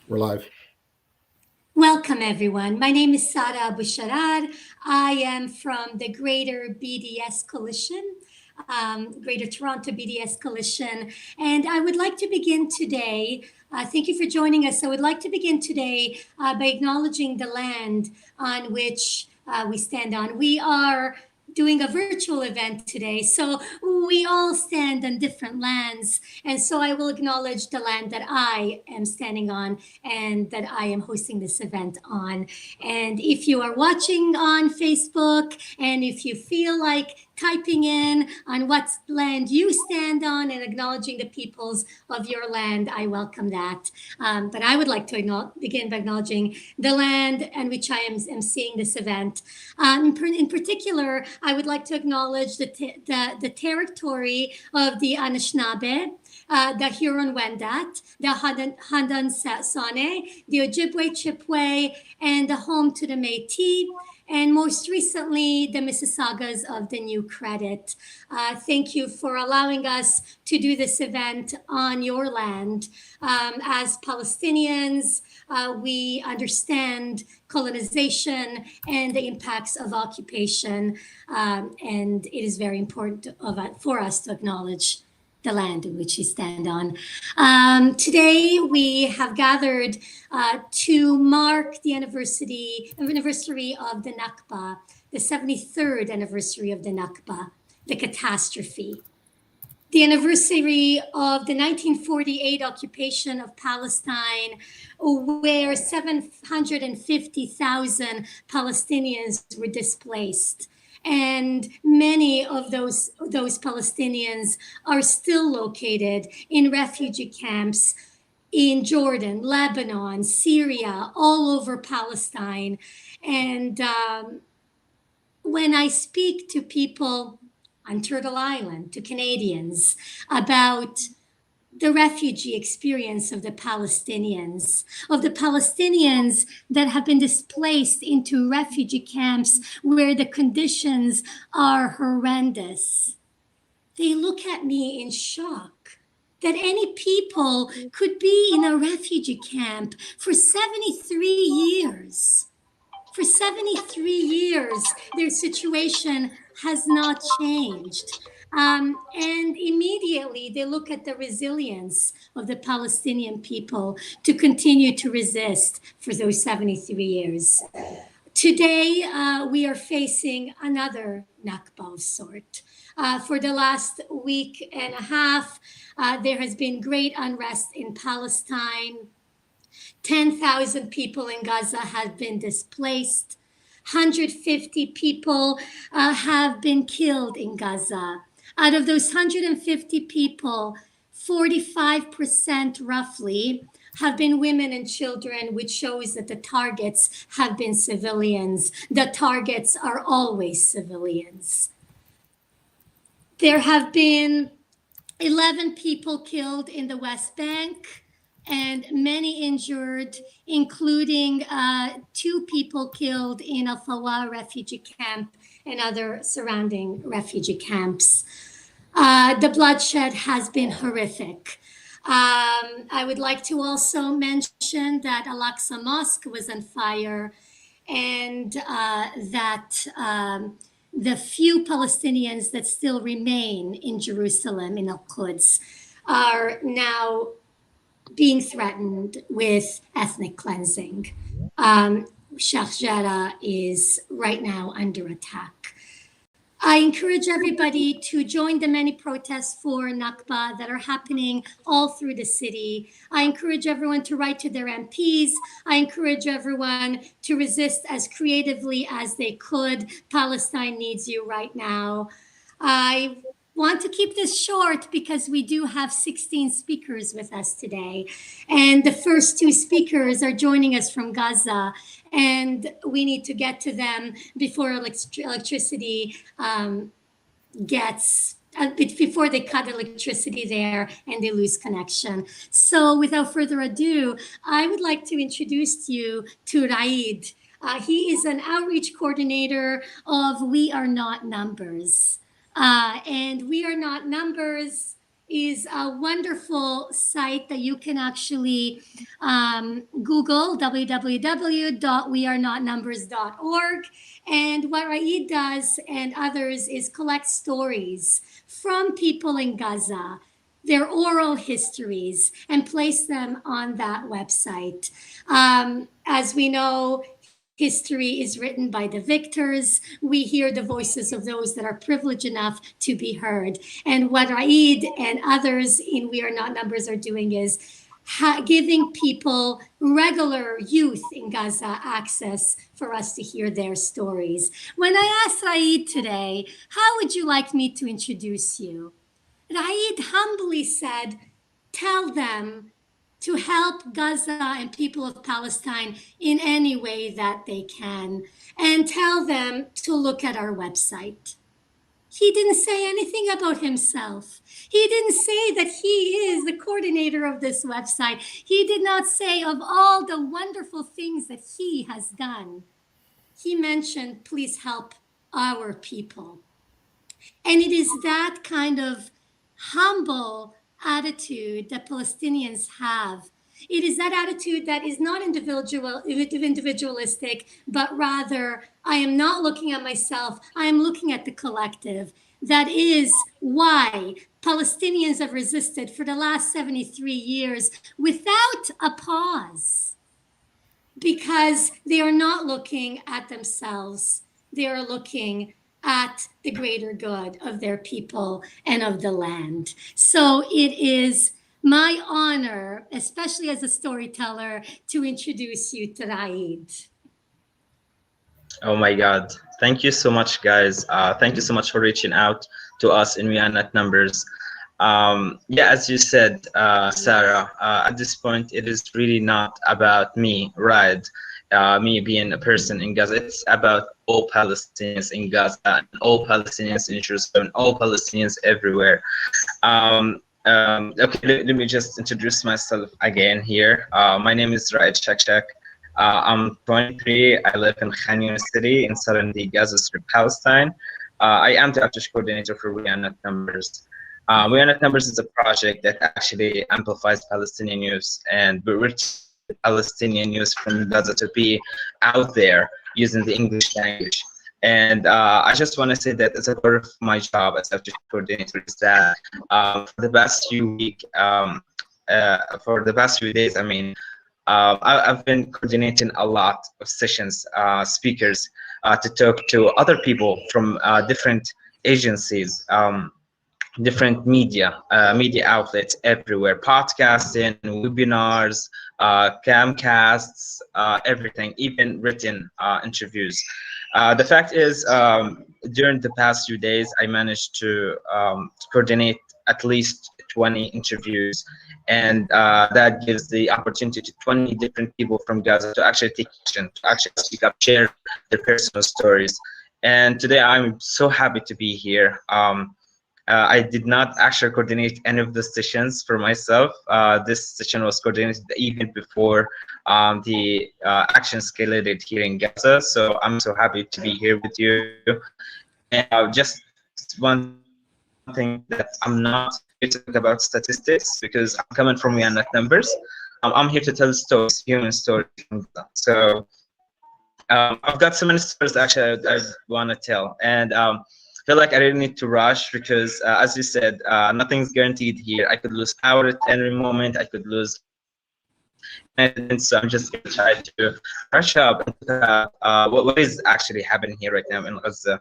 We're live. Welcome, everyone. My name is Sara Abu-Sharar. I am from the Greater BDS Coalition, Greater Toronto BDS Coalition, and I would like to begin today. Thank you for joining us. I would like to begin today by acknowledging the land on which we stand on. We are doing a virtual event today, so we all stand on different lands, and so I will acknowledge the land that I am standing on and that I am hosting this event on. And if you are watching on Facebook and if you feel like typing in on what land you stand on and acknowledging the peoples of your land, I welcome that. But I would like to begin by acknowledging the land on which I am seeing this event. In particular, I would like to acknowledge the territory of the Anishinaabe, the Huron-Wendat, the Haudenosaunee, the Ojibwe, Chippewa, and the home to the Métis, and most recently, the Mississaugas of the New Credit. Thank you for allowing us to do this event on your land. As Palestinians, we understand colonization and the impacts of occupation, and it is very important for us to acknowledge the land in which we stand on. Today, we have gathered to mark the anniversary of the Nakba, the 73rd anniversary of the Nakba, the catastrophe. The anniversary of the 1948 occupation of Palestine, where 750,000 Palestinians were displaced. And many of those Palestinians are still located in refugee camps in Jordan, Lebanon, Syria, all over Palestine. And when I speak to people on Turtle Island, to Canadians, about the refugee experience of the Palestinians that have been displaced into refugee camps where the conditions are horrendous. They look at me in shock that any people could be in a refugee camp for 73 years. For 73 years, their situation has not changed. And immediately they look at the resilience of the Palestinian people to continue to resist for those 73 years. Today, we are facing another Nakba of sort. For the last week and a half, there has been great unrest in Palestine. 10,000 people in Gaza have been displaced. 150 people have been killed in Gaza. Out of those 150 people, 45% roughly have been women and children, which shows that the targets have been civilians. The targets are always civilians. There have been 11 people killed in the West Bank and many injured, including 2 people killed in Al-Fawa refugee camp and other surrounding refugee camps. The bloodshed has been horrific. I would like to also mention that Al-Aqsa Mosque was on fire and that the few Palestinians that still remain in Jerusalem, in Quds, are now being threatened with ethnic cleansing. Sheikh Jarrah is right now under attack. I encourage everybody to join the many protests for Nakba that are happening all through the city. I encourage everyone to write to their MPs. I encourage everyone to resist as creatively as they could. Palestine needs you right now. I want to keep this short because we do have 16 speakers with us today. And the first 2 speakers are joining us from Gaza, and we need to get to them before electricity before they cut electricity there and they lose connection. So without further ado, I would like to introduce you to Raid. He is an outreach coordinator of We Are Not Numbers. And We Are Not Numbers is a wonderful site that you can actually Google, www.wearenotnumbers.org. And what Raid does and others is collect stories from people in Gaza, their oral histories, and place them on that website. As we know, history is written by the victors. We hear the voices of those that are privileged enough to be heard. And what Raid and others in We Are Not Numbers are doing is giving people, regular youth in Gaza, access for us to hear their stories. When I asked Raid today, how would you like me to introduce you? Raid humbly said, tell them to help Gaza and people of Palestine in any way that they can, and tell them to look at our website. He didn't say anything about himself. He didn't say that he is the coordinator of this website. He did not say of all the wonderful things that he has done. He mentioned, please help our people. And it is that kind of humble attitude that Palestinians have. It is that attitude that is not individualistic, but rather, I am not looking at myself, I am looking at the collective. That is why Palestinians have resisted for the last 73 years without a pause, because they are not looking at themselves, they are looking at the greater good of their people and of the land. So it is my honor, especially as a storyteller, to introduce you to Raid. Oh my God. Thank you so much, guys. Thank you so much for reaching out to us in We Are Not Numbers. Yeah, as you said, Sarah, at this point, it is really not about me, right? Me being a person in Gaza. It's about all Palestinians in Gaza, and all Palestinians in Jerusalem, all Palestinians everywhere. Okay, let me just introduce myself again here. My name is Rachelle. I'm 23. I live in Khan Yunis city in southern Gaza Strip, Palestine. I am the outreach coordinator for We Are Not Numbers. We Are Not Numbers is a project that actually amplifies Palestinian news and reaches Palestinian news from Gaza to be out there using the English language. And I just want to say that as a part of my job as outreach coordinator is that for the past few days, I mean, I've been coordinating a lot of sessions, speakers, to talk to other people from different agencies, different media outlets everywhere, podcasting, webinars, camcasts, everything, even written interviews. The fact is, during the past few days, I managed to coordinate at least 20 interviews, and that gives the opportunity to 20 different people from Gaza to actually take action, to actually speak up, share their personal stories. And today I'm so happy to be here. I did not actually coordinate any of the sessions for myself. This session was coordinated even before the action escalated here in Gaza. So I'm so happy to be here with you. And just one thing that I'm not here to talk about statistics, because I'm coming from We Are Not Numbers. I'm here to tell stories, human stories. So I've got so many stories actually I want to tell, and feel like I really need to rush because, as you said, nothing's guaranteed here. I could lose power at any moment. I could lose. And so I'm just going to try to rush up and talk about what is actually happening here right now in Gaza.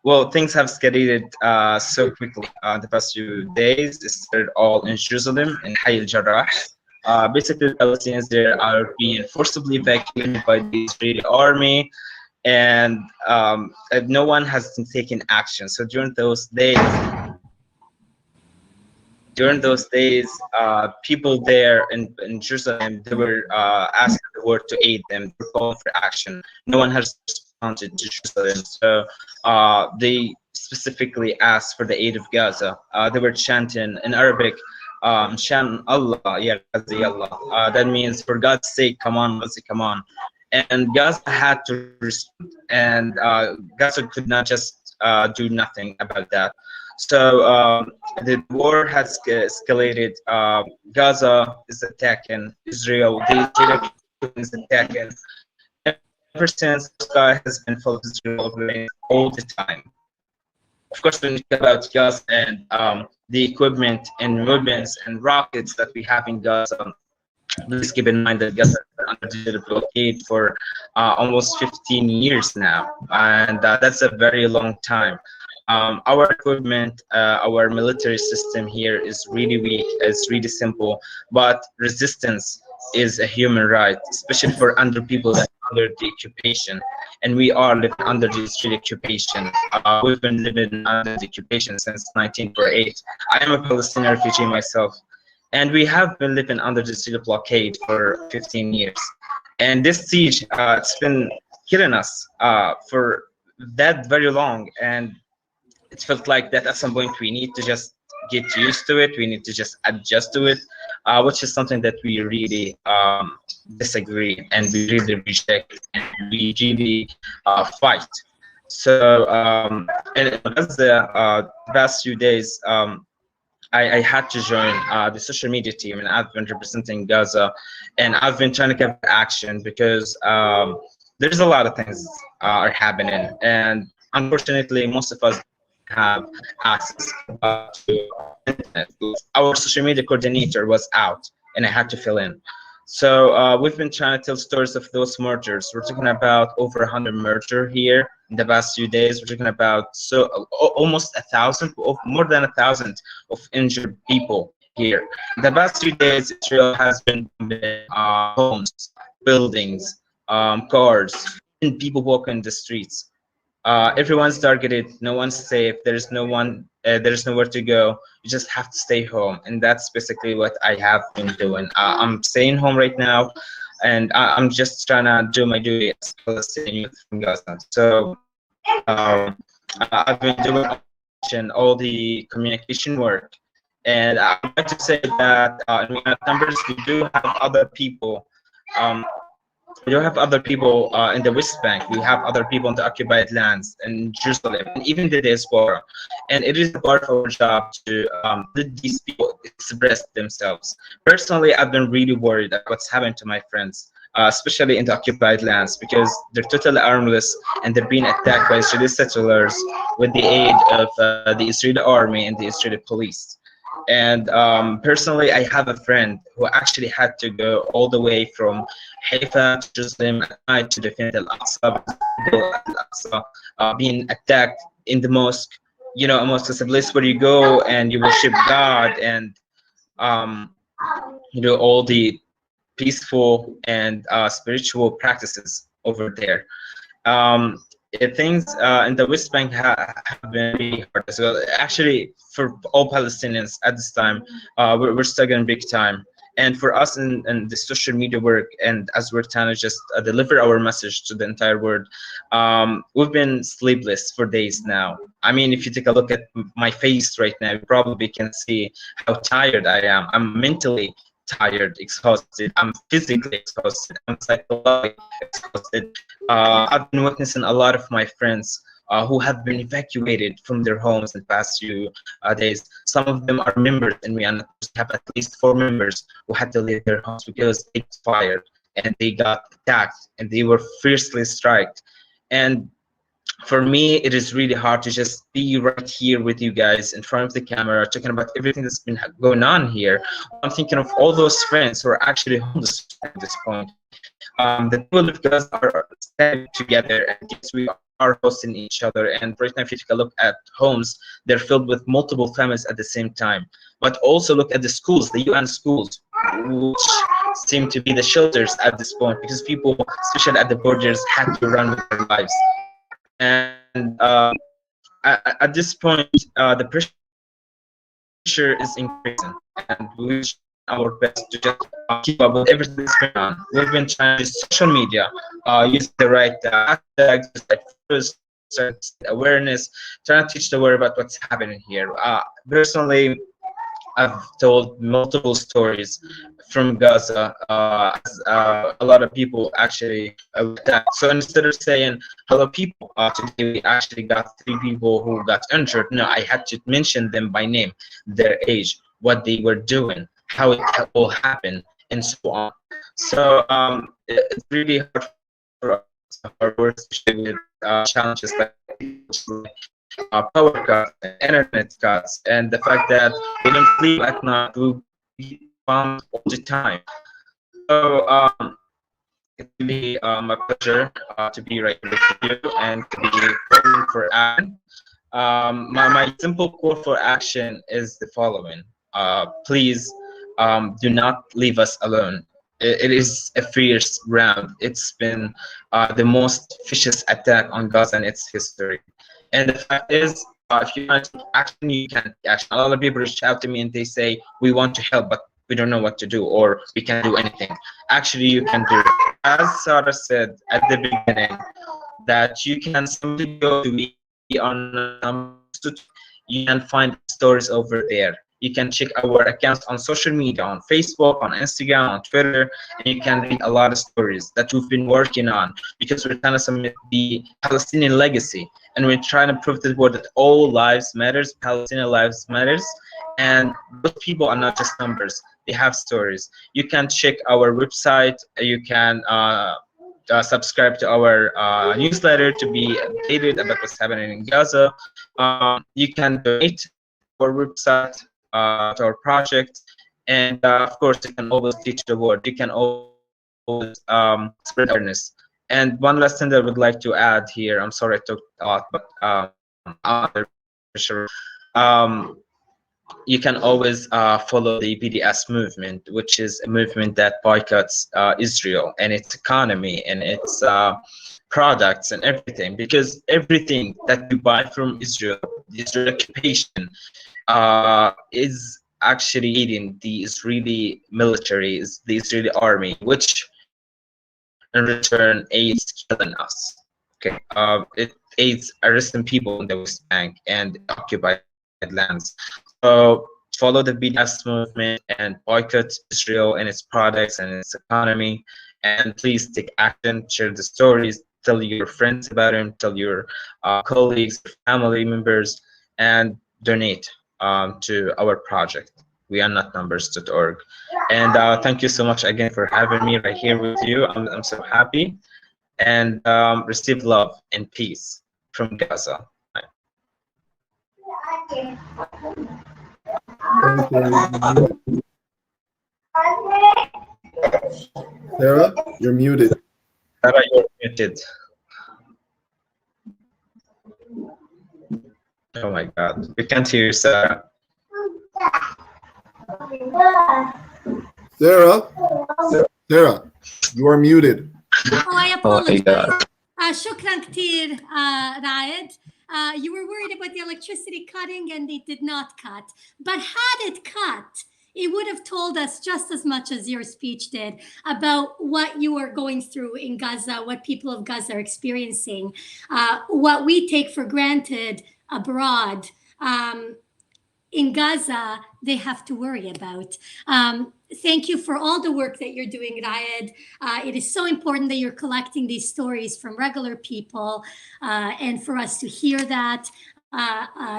Well, things have escalated so quickly the past few days. It started all in Jerusalem, in Hayy al-Jarrah. Basically, Palestinians there are being forcibly evacuated by the Israeli army, and no one has taken action. So during those days, people there in Jerusalem, they were asking the world to aid them. They were calling for action. No one has responded to Jerusalem. So they specifically asked for the aid of Gaza. They were chanting in Arabic, Shan Allah, Ya Ghazi Allah. That means, for God's sake, come on, Ghazi, come on. And Gaza had to respond, and Gaza could not just do nothing about that. So the war has escalated. Gaza is attacking Israel. The Israeli is attacking. Ever since, the sky has been full of Israel rain all the time. Of course, when you talk about Gaza and the equipment and weapons and rockets that we have in Gaza, please keep in mind that Gaza is under the blockade for almost 15 years now, and that's a very long time. Our equipment, our military system here is really weak. It's really simple, but resistance is a human right, especially for under people that are under the occupation, and we are living under the Israeli occupation. We've been living under the occupation since 1948. I am a Palestinian refugee myself, and we have been living under the Israeli blockade for 15 years. And this siege, it's been killing us for that very long, and it felt like that at some point we need to just get used to it. We need to just adjust to it, which is something that we really disagree and we really reject and we really fight. So in Gaza, the past few days, I had to join the social media team, and I've been representing Gaza, and I've been trying to get action because there's a lot of things are happening, and unfortunately, most of us have access to internet. Our social media coordinator was out, and I had to fill in. So we've been trying to tell stories of those murders. We're talking about over 100 murder here in the past few days. We're talking about almost 1,000, more than 1,000 of injured people here. In the past few days, Israel has been homes, buildings, cars, and people walking the streets. Everyone's targeted. No one's safe. There's no one. There's nowhere to go. You just have to stay home, and that's basically what I have been doing. I'm staying home right now, and I'm just trying to do my duty as a Palestinian youth from Gaza. So I've been doing all the communication work, and I'd like to say that in my numbers we do have other people. We don't have other people in the West Bank. We have other people in the occupied lands in Jerusalem, and even the diaspora. And it is a part of our job to let these people express themselves. Personally, I've been really worried about what's happening to my friends, especially in the occupied lands, because they're totally armless and they're being attacked by Israeli settlers with the aid of the Israeli army and the Israeli police. And personally, I have a friend who actually had to go all the way from Haifa to Jerusalem at night to defend Al-Aqsa, being attacked in the mosque. You know, a mosque is a place where you go and you worship God and you know, all the peaceful and spiritual practices over there. Things in the West Bank have been really hard as well. Actually, for all Palestinians at this time, we're struggling big time. And for us in the social media work, and as we're trying to just deliver our message to the entire world, we've been sleepless for days now. I mean, if you take a look at my face right now, you probably can see how tired I am. I'm mentally tired, exhausted. I'm physically exhausted. I'm psychologically exhausted. I've been witnessing a lot of my friends who have been evacuated from their homes in the past few days. Some of them are members, and we have at least 4 members who had to leave their homes because they got fired and they got attacked and they were fiercely striked. And for me, it is really hard to just be right here with you guys in front of the camera, talking about everything that's been going on here. I'm thinking of all those friends who are actually homeless at this point. The people of Gaza are standing together, and yes, we are hosting each other. And right now, if you take a look at homes, they're filled with multiple families at the same time. But also look at the schools, the UN schools, which seem to be the shelters at this point, because people, especially at the borders, had to run with their lives. And at this point, the pressure is increasing, and we wish our best to just keep up with everything that's going on. We've been trying to use social media, use the right hashtags, the right awareness, trying to teach the world about what's happening here. Personally, I've told multiple stories from Gaza. A lot of people actually attacked. So instead of saying hello people, today we actually got 3 people who got injured. No, I had to mention them by name, their age, what they were doing, how it all happened, and so on. So it's really hard for us, our work, especially with challenges like power cuts, internet cuts, and the fact that we don't sleep at night, we bombed all the time. So it's really my pleasure to be right here with you and to be calling for action. My simple call for action is the following. Please do not leave us alone. It is a fierce round. It's been the most vicious attack on Gaza in its history. And the fact is, if you want to take action, you can take action. A lot of people reach out to me and they say, we want to help, but we don't know what to do, or we can't do anything. Actually, you can do it. As Sarah said at the beginning, that you can simply go to me on you can find stories over there. You can check our accounts on social media, on Facebook, on Instagram, on Twitter, and you can read a lot of stories that we've been working on, because we're trying to submit the Palestinian legacy, and we're trying to prove to the world that all lives matters, Palestinian lives matters, and those people are not just numbers, they have stories. You can check our website, you can subscribe to our newsletter to be updated about what's happening in Gaza. You can donate to our website, to our project, and of course you can always teach the word. You can always spread awareness. And one last thing that I would like to add here, I'm sorry I took a lot, but for sure. You can always follow the BDS movement, which is a movement that boycotts Israel and its economy and its products and everything, because everything that you buy from Israel, the Israeli occupation, is actually aiding the Israeli military, the Israeli army, which in return aids killing us. Okay, it aids arresting people in the West Bank and occupied lands. So follow the BDS movement and boycott Israel and its products and its economy. And please take action, share the stories, tell your friends about them, tell your colleagues, family members, and donate to our project. We are not numbers.org. And thank you so much again for having me right here with you. I'm so happy. And receive love and peace from Gaza. Sarah, you're muted. Sarah, you're muted. Oh my God, we can't hear you, Sarah. Sarah, you are muted. Oh, I apologize. Shukran كتير, Raed. You were worried about the electricity cutting, and it did not cut. But had it cut, it would have told us just as much as your speech did about what you are going through in Gaza, what people of Gaza are experiencing, what we take for granted abroad. In Gaza, they have to worry about. Thank you for all the work that you're doing, Raed. It is so important that you're collecting these stories from regular people, and for us to hear that.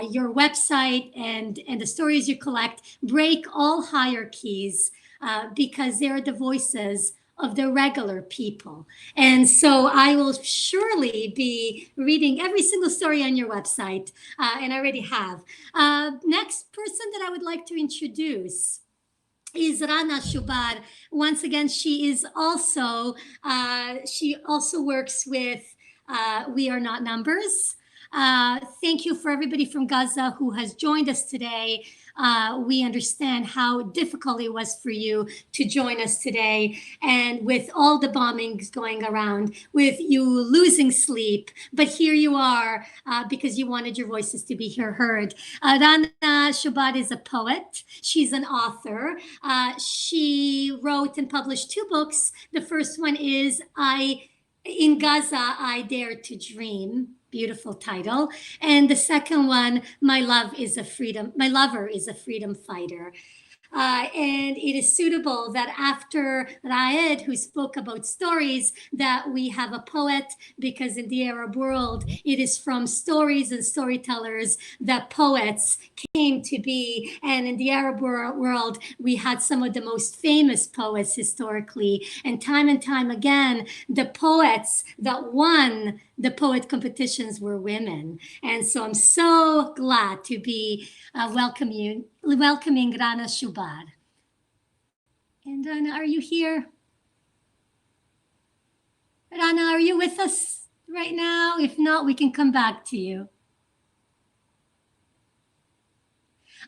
Your website and the stories you collect break all hierarchies, because they're the voices of the regular people. And so I will surely be reading every single story on your website, and I already have. Next person that I would like to introduce is Rana Shubair. Once again, she also works with We Are Not Numbers. Thank you for everybody from Gaza who has joined us today. We understand how difficult it was for you to join us today, and with all the bombings going around, with you losing sleep, but here you are because you wanted your voices to be heard. Rana Shubair is a poet. She's an author. She wrote and published 2 books. The first one is In Gaza, I Dare to Dream. beautiful title. And the second one, My Lover is a Freedom Fighter. And it is suitable that after Raed, who spoke about stories, that we have a poet, because in the Arab world, it is from stories and storytellers that poets came to be. And in the Arab world, we had some of the most famous poets historically. And time again, the poets that won the poet competitions were women. And so I'm so glad to be welcoming Rana Shubair. And Rana, are you here? Rana, are you with us right now? If not, we can come back to you.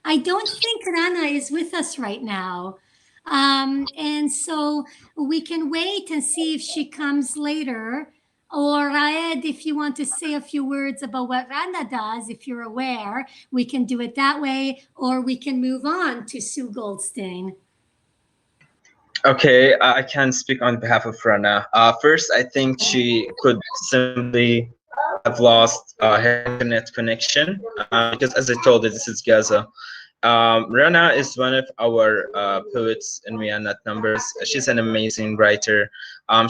I don't think Rana is with us right now. And so we can wait and see if she comes later. Or Raed, if you want to say a few words about what Rana does, if you're aware, we can do it that way, or we can move on to Sue Goldstein. Okay, I can speak on behalf of Rana. First, I think she could simply have lost her internet connection, because as I told you, this is Gaza. Rana is one of our poets in We Are Not Numbers. She's an amazing writer.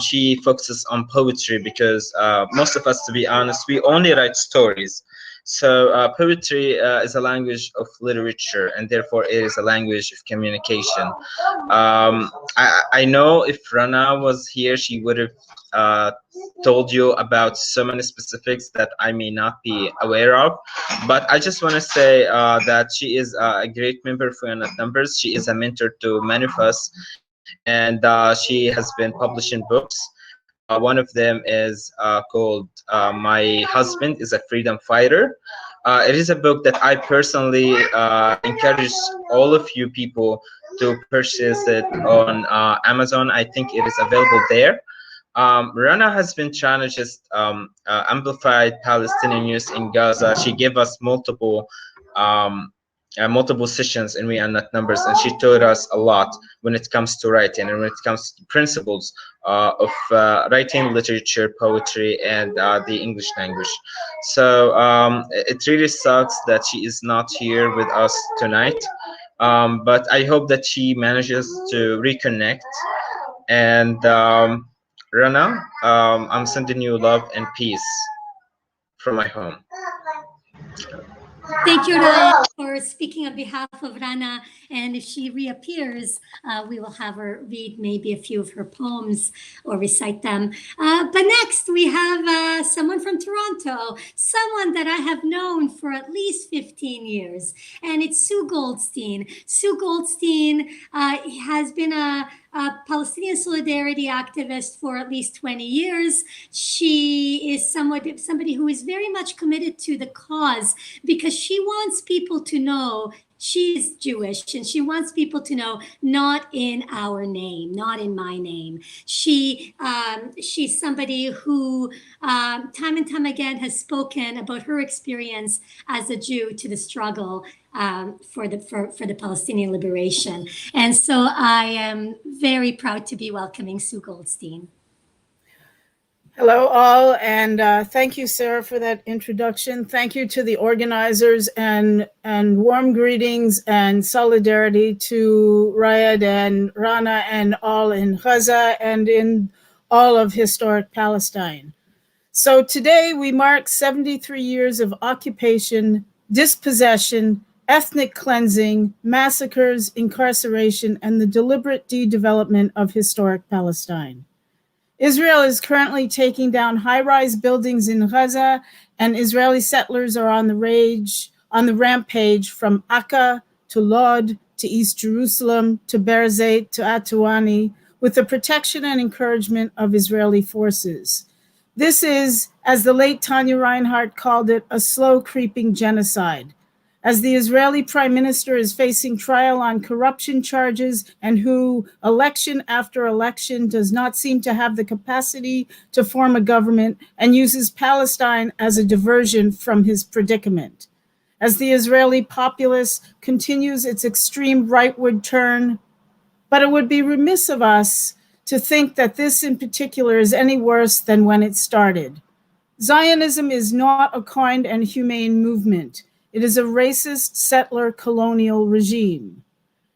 She focuses on poetry because most of us, to be honest, we only write stories. So poetry is a language of literature, and therefore it is a language of communication. I know if Rana was here, she would have told you about so many specifics that I may not be aware of. But I just want to say that she is a great member for Not Numbers. She is a mentor to many of us, and she has been publishing books. One of them is called My Husband is a Freedom Fighter. It is a book that I personally encourage all of you people to purchase it on Amazon. I think it is available there. Rana has been trying to just amplify Palestinian news in Gaza. She gave us multiple sessions in We Are Not Numbers, and she taught us a lot when it comes to writing and when it comes to principles of writing, literature, poetry, and the English language. So it really sucks that she is not here with us tonight, but I hope that she manages to reconnect. And Rana, I'm sending you love and peace from my home. Thank you, Rana, for speaking on behalf of Rana. And if she reappears, we will have her read maybe a few of her poems or recite them. But next, we have someone from Toronto, someone that I have known for at least 15 years, and it's Sue Goldstein. Sue Goldstein has been a Palestinian solidarity activist for at least 20 years. She is somebody who is very much committed to the cause, because she wants people to know she is Jewish, and she wants people to know, not in our name, not in my name. She's somebody who time and time again has spoken about her experience as a Jew to the struggle for the Palestinian liberation. And so I am very proud to be welcoming Sue Goldstein. Hello, all, and thank you, Sarah, for that introduction. Thank you to the organizers, and warm greetings and solidarity to Raed and Rana and all in Gaza and in all of historic Palestine. So today we mark 73 years of occupation, dispossession, ethnic cleansing, massacres, incarceration, and the deliberate de-development of historic Palestine. Israel is currently taking down high-rise buildings in Gaza, and Israeli settlers are on the rampage from Akka to Lod to East Jerusalem to Berzeit to Atwani, with the protection and encouragement of Israeli forces. This is, as the late Tanya Reinhardt called it, a slow creeping genocide. As the Israeli prime minister is facing trial on corruption charges, and who, election after election, does not seem to have the capacity to form a government, and uses Palestine as a diversion from his predicament. As the Israeli populace continues its extreme rightward turn, but it would be remiss of us to think that this in particular is any worse than when it started. Zionism is not a kind and humane movement. It is a racist settler colonial regime.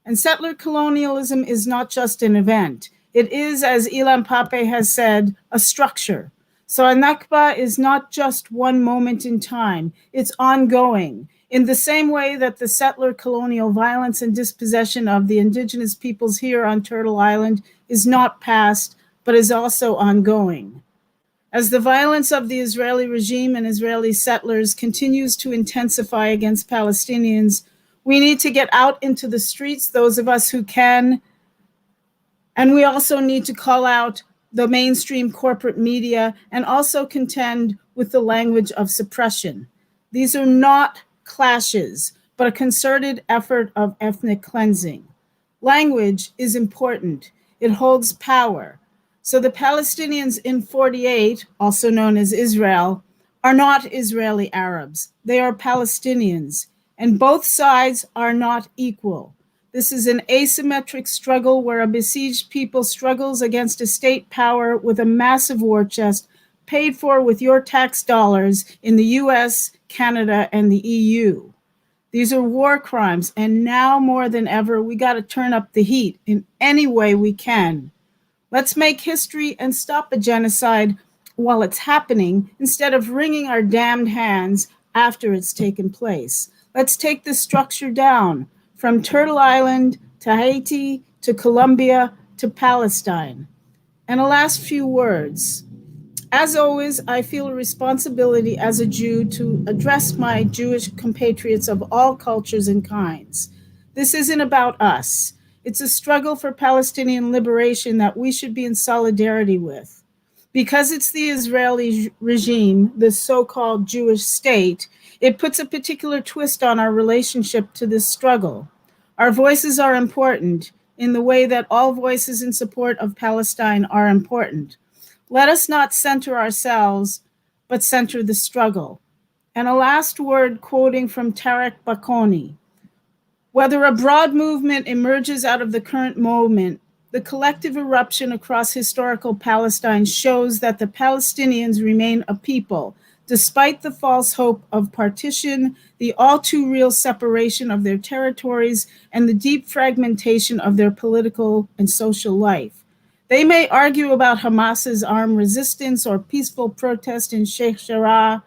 And settler colonialism is not just an event. It is, as Ilan Pape has said, a structure. So a Nakba is not just one moment in time, it's ongoing. In the same way that the settler colonial violence and dispossession of the indigenous peoples here on Turtle Island is not past, but is also ongoing. As the violence of the Israeli regime and Israeli settlers continues to intensify against Palestinians, we need to get out into the streets, those of us who can, and we also need to call out the mainstream corporate media and also contend with the language of suppression. These are not clashes, but a concerted effort of ethnic cleansing. Language is important. It holds power. So the Palestinians in 48, also known as Israel, are not Israeli Arabs. They are Palestinians, and both sides are not equal. This is an asymmetric struggle where a besieged people struggles against a state power with a massive war chest paid for with your tax dollars in the US, Canada, and the EU. These are war crimes, and now more than ever, we got to turn up the heat in any way we can. Let's make history and stop a genocide while it's happening instead of wringing our damned hands after it's taken place. Let's take this structure down from Turtle Island to Haiti to Colombia to Palestine. And a last few words. As always, I feel a responsibility as a Jew to address my Jewish compatriots of all cultures and kinds. This isn't about us. It's a struggle for Palestinian liberation that we should be in solidarity with. Because it's the Israeli regime, the so-called Jewish state, it puts a particular twist on our relationship to this struggle. Our voices are important in the way that all voices in support of Palestine are important. Let us not center ourselves, but center the struggle. And a last word quoting from Tarek Bakoni. Whether a broad movement emerges out of the current moment, the collective eruption across historical Palestine shows that the Palestinians remain a people, despite the false hope of partition, the all too real separation of their territories, and the deep fragmentation of their political and social life. They may argue about Hamas's armed resistance or peaceful protest in Sheikh Jarrah,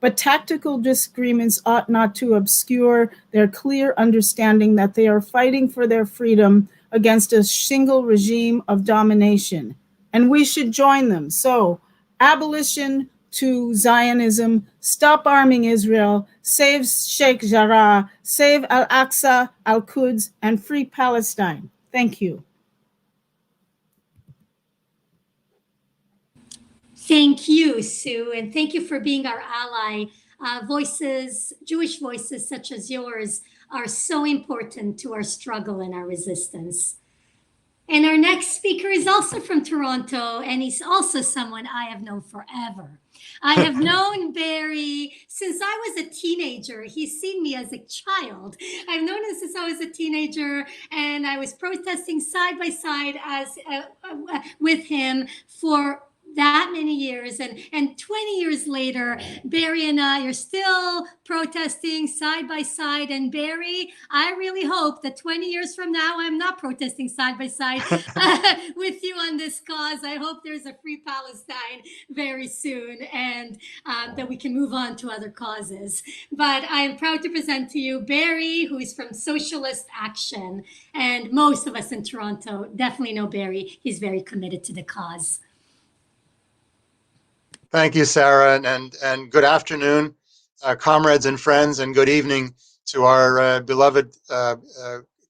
but tactical disagreements ought not to obscure their clear understanding that they are fighting for their freedom against a single regime of domination, and we should join them. So, abolition to Zionism, stop arming Israel, save Sheikh Jarrah, save Al-Aqsa, Al-Quds, and free Palestine. Thank you. Thank you, Sue, and thank you for being our ally. Jewish voices such as yours are so important to our struggle and our resistance. And our next speaker is also from Toronto, and he's also someone I have known forever. I have known Barry since I was a teenager. He's seen me as a child. I've known him since I was a teenager, and I was protesting side by side with him for that many years, and 20 years later, Barry and I are still protesting side by side. And Barry, I really hope that 20 years from now, I'm not protesting side by side with you on this cause. I hope there's a free Palestine very soon, and that we can move on to other causes. But I am proud to present to you Barry, who is from Socialist Action. And most of us in Toronto definitely know Barry. He's very committed to the cause. Thank you, Sarah, and good afternoon, comrades and friends, and good evening to our beloved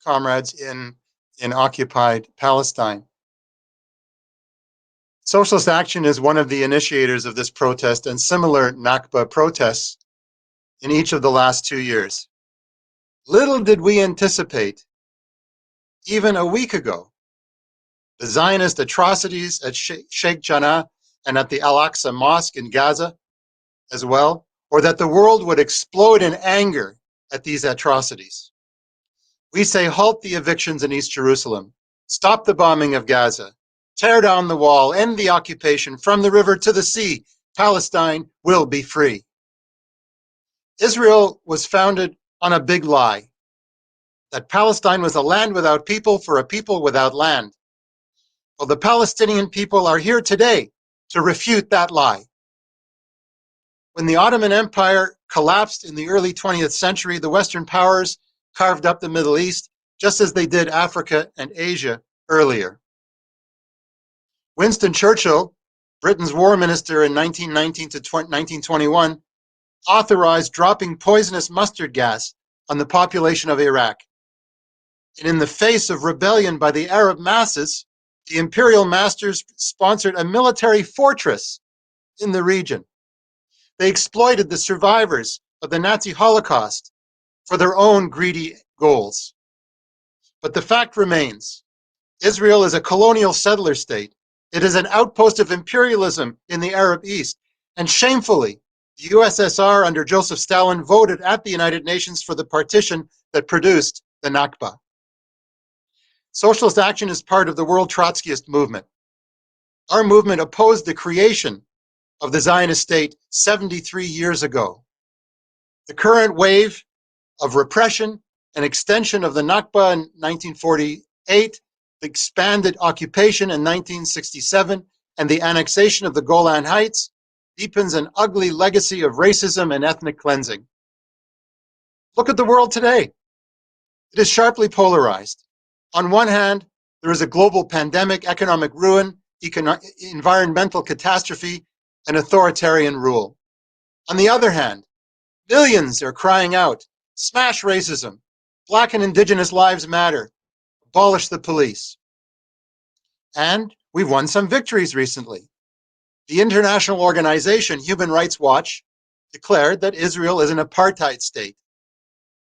comrades in occupied Palestine. Socialist Action is one of the initiators of this protest and similar Nakba protests in each of the last 2 years. Little did we anticipate, even a week ago, the Zionist atrocities at Sheikh Jarrah and at the Al-Aqsa Mosque in Gaza as well, or that the world would explode in anger at these atrocities. We say halt the evictions in East Jerusalem, stop the bombing of Gaza, tear down the wall, end the occupation from the river to the sea, Palestine will be free. Israel was founded on a big lie, that Palestine was a land without people for a people without land. Well, the Palestinian people are here today to refute that lie. When the Ottoman Empire collapsed in the early 20th century, the Western powers carved up the Middle East, just as they did Africa and Asia earlier. Winston Churchill, Britain's war minister in 1919 to 1921, authorized dropping poisonous mustard gas on the population of Iraq. And in the face of rebellion by the Arab masses, the imperial masters sponsored a military fortress in the region. They exploited the survivors of the Nazi Holocaust for their own greedy goals. But the fact remains, Israel is a colonial settler state. It is an outpost of imperialism in the Arab East. And shamefully, the USSR under Joseph Stalin voted at the United Nations for the partition that produced the Nakba. Socialist Action is part of the World Trotskyist movement. Our movement opposed the creation of the Zionist state 73 years ago. The current wave of repression and extension of the Nakba in 1948, the expanded occupation in 1967, and the annexation of the Golan Heights deepens an ugly legacy of racism and ethnic cleansing. Look at the world today. It is sharply polarized. On one hand, there is a global pandemic, economic ruin, environmental catastrophe, and authoritarian rule. On the other hand, millions are crying out, smash racism, Black and Indigenous lives matter, abolish the police. And we've won some victories recently. The international organization Human Rights Watch declared that Israel is an apartheid state.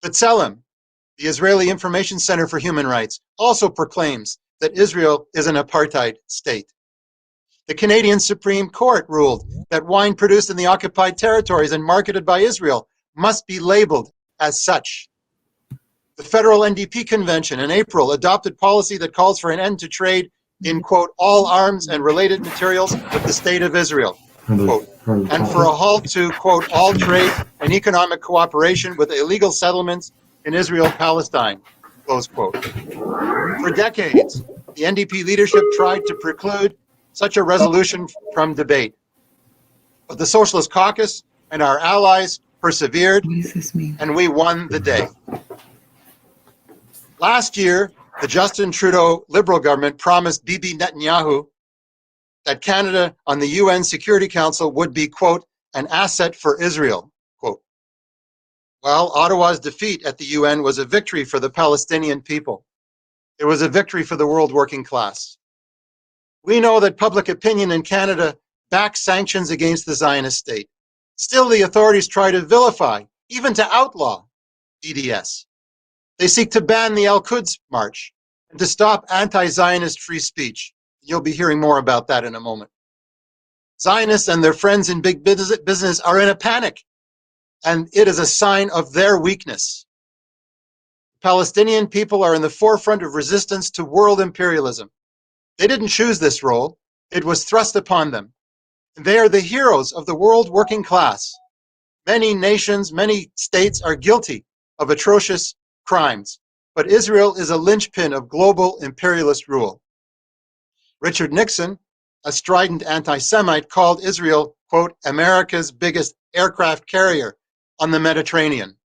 B'Tselem, the Israeli Information Center for Human Rights, also proclaims that Israel is an apartheid state. The Canadian Supreme Court ruled that wine produced in the occupied territories and marketed by Israel must be labeled as such. The Federal NDP Convention in April adopted policy that calls for an end to trade in, quote, all arms and related materials with the State of Israel, quote, and for a halt to, quote, all trade and economic cooperation with illegal settlements in Israel-Palestine, close quote. For decades, the NDP leadership tried to preclude such a resolution from debate. But the Socialist Caucus and our allies persevered, and we won the day. Last year, the Justin Trudeau Liberal government promised Bibi Netanyahu that Canada on the UN Security Council would be, quote, an asset for Israel, quote. Well, Ottawa's defeat at the UN was a victory for the Palestinian people. It was a victory for the world working class. We know that public opinion in Canada backs sanctions against the Zionist state. Still, the authorities try to vilify, even to outlaw, BDS. They seek to ban the Al-Quds March and to stop anti-Zionist free speech. You'll be hearing more about that in a moment. Zionists and their friends in big business are in a panic, and it is a sign of their weakness. Palestinian people are in the forefront of resistance to world imperialism. They didn't choose this role. It was thrust upon them. They are the heroes of the world working class. Many nations, many states are guilty of atrocious crimes, but Israel is a linchpin of global imperialist rule. Richard Nixon, a strident anti-Semite, called Israel, quote, America's biggest aircraft carrier on the Mediterranean.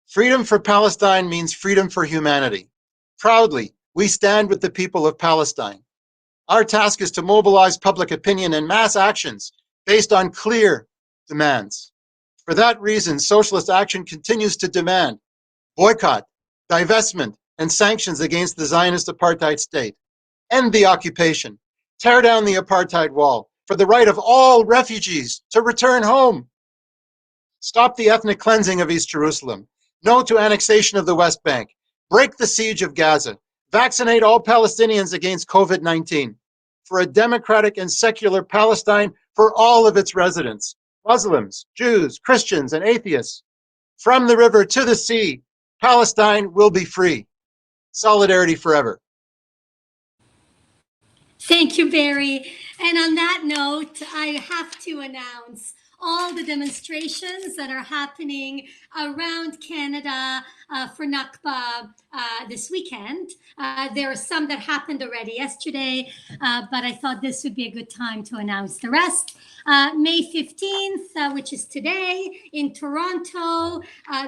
Freedom for Palestine means freedom for humanity. Proudly, we stand with the people of Palestine. Our task is to mobilize public opinion and mass actions based on clear demands. For that reason, Socialist Action continues to demand boycott, divestment, and sanctions against the Zionist apartheid state. End the occupation. Tear down the apartheid wall for the right of all refugees to return home. Stop the ethnic cleansing of East Jerusalem. No to annexation of the West Bank. Break the siege of Gaza. Vaccinate all Palestinians against COVID-19. For a democratic and secular Palestine for all of its residents, Muslims, Jews, Christians, and atheists. From the river to the sea, Palestine will be free. Solidarity forever. Thank you, Barry. And on that note, I have to announce all the demonstrations that are happening around Canada for Nakba this weekend. There are some that happened already yesterday, but I thought this would be a good time to announce the rest. May 15th, which is today, in Toronto,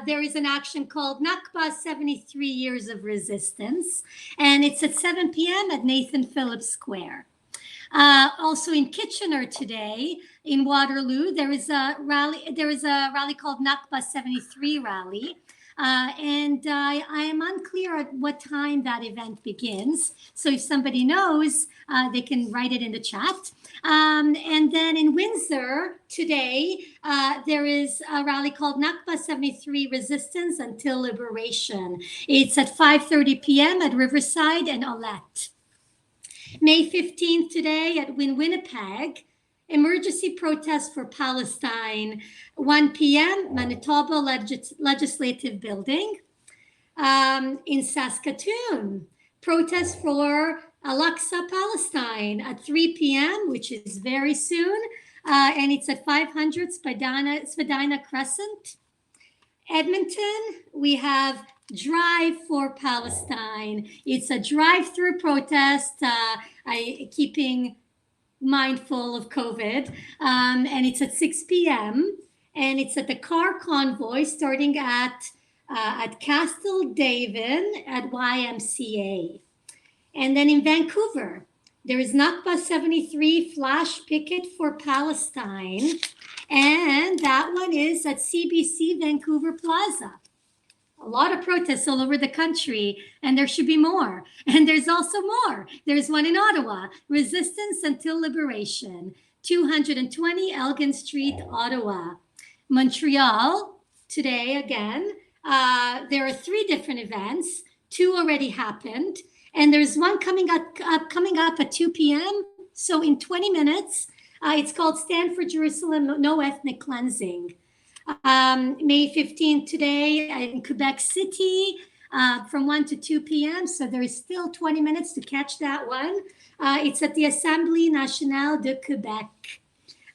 there is an action called Nakba 73 Years of Resistance, and it's at 7 p.m. at Nathan Phillips Square. Also in Kitchener today, in Waterloo, there is a rally. There is a rally called Nakba 73 Rally, and I am unclear at what time that event begins. So if somebody knows, they can write it in the chat. And then in Windsor today, there is a rally called Nakba 73 Resistance Until Liberation. It's at 5:30 p.m. at Riverside and Olette. May 15th today at Winnipeg, emergency protest for Palestine, 1 p.m., Manitoba Legislative Building. In Saskatoon, protest for Al-Aqsa, Palestine at 3 p.m., which is very soon, and it's at 500 Spadina Crescent. Edmonton, we have Drive for Palestine. It's a drive-through protest, keeping mindful of COVID, and it's at 6 p.m. and it's at the car convoy starting at Castle David at YMCA. And then in Vancouver, there is Nakba 73 Flash Picket for Palestine, and that one is at CBC Vancouver Plaza. A lot of protests all over the country, and there should be more. And there's also more. There's one in Ottawa, Resistance Until Liberation, 220 Elgin Street, Ottawa. Montreal, today again, there are 3 different events. 2 already happened, and there's one coming up at 2 p.m. So in 20 minutes, it's called Stand for Jerusalem, No Ethnic Cleansing. May 15th today in Quebec City from 1 to 2 p.m. So there is still 20 minutes to catch that one. It's at the Assemblée Nationale de Quebec.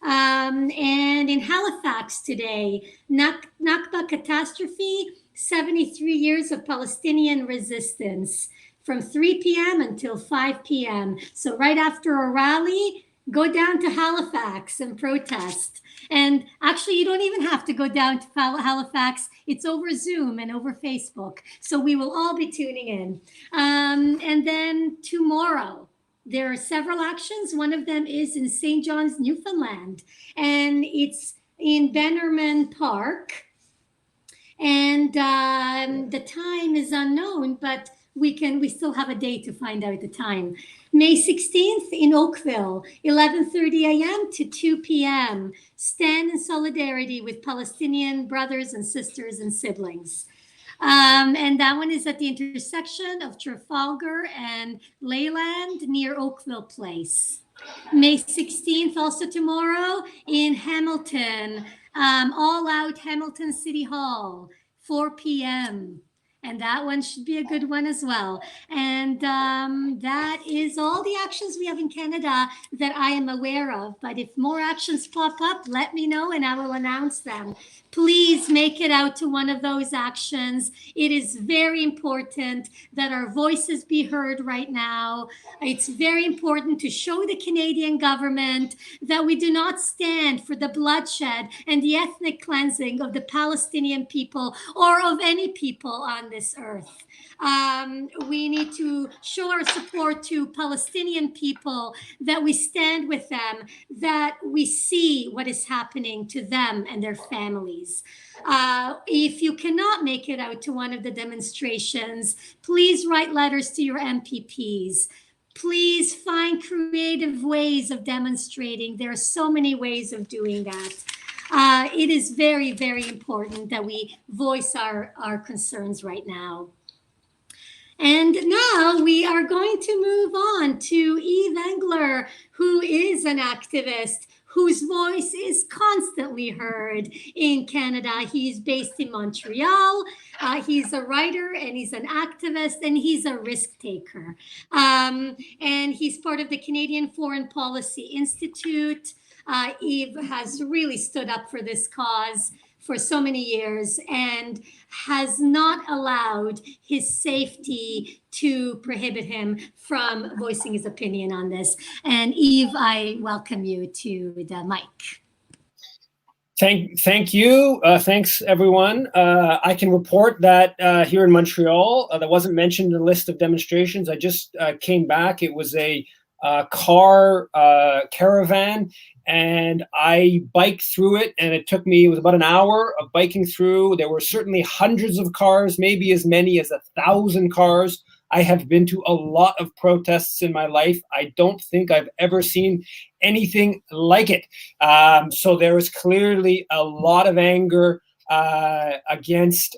And in Halifax today, Nakba Catastrophe, 73 Years of Palestinian Resistance from 3 p.m. until 5 p.m. So right after a rally, go down to Halifax and protest. And actually, you don't even have to go down to Halifax. It's over Zoom and over Facebook. So we will all be tuning in. And then tomorrow, there are several actions. One of them is in St. John's, Newfoundland. And it's in Bannerman Park. And the time is unknown, but we still have a day to find out the time. May 16th in Oakville, 11:30 a.m. to 2 p.m. Stand in solidarity with Palestinian brothers and sisters and siblings. And that one is at the intersection of Trafalgar and Leyland near Oakville Place. May 16th, also tomorrow, in Hamilton, All Out Hamilton City Hall, 4 p.m. And that one should be a good one as well. And that is all the actions we have in Canada that I am aware of. But if more actions pop up, let me know and I will announce them. Please make it out to one of those actions. It is very important that our voices be heard right now. It's very important to show the Canadian government that we do not stand for the bloodshed and the ethnic cleansing of the Palestinian people or of any people on this earth. We need to show our support to Palestinian people, that we stand with them, that we see what is happening to them and their families. If you cannot make it out to one of the demonstrations, please write letters to your MPPs. Please find creative ways of demonstrating. There are so many ways of doing that. It is very, very important that we voice our concerns right now. And now we are going to move on to Yves Engler, who is an activist whose voice is constantly heard in Canada. He's based in Montreal. He's a writer and he's an activist and he's a risk taker. And he's part of the Canadian Foreign Policy Institute. Yves has really stood up for this cause for so many years and has not allowed his safety to prohibit him from voicing his opinion on this. And Yves, I welcome you to the mic. Thank you. Thanks, everyone. I can report that here in Montreal, that wasn't mentioned in the list of demonstrations. I just came back. It was a car caravan, and I biked through it, and it was about an hour of biking through. There were certainly hundreds of cars, maybe as many as 1,000 cars. I have been to a lot of protests in my life. I don't think I've ever seen anything like it. So there is clearly a lot of anger against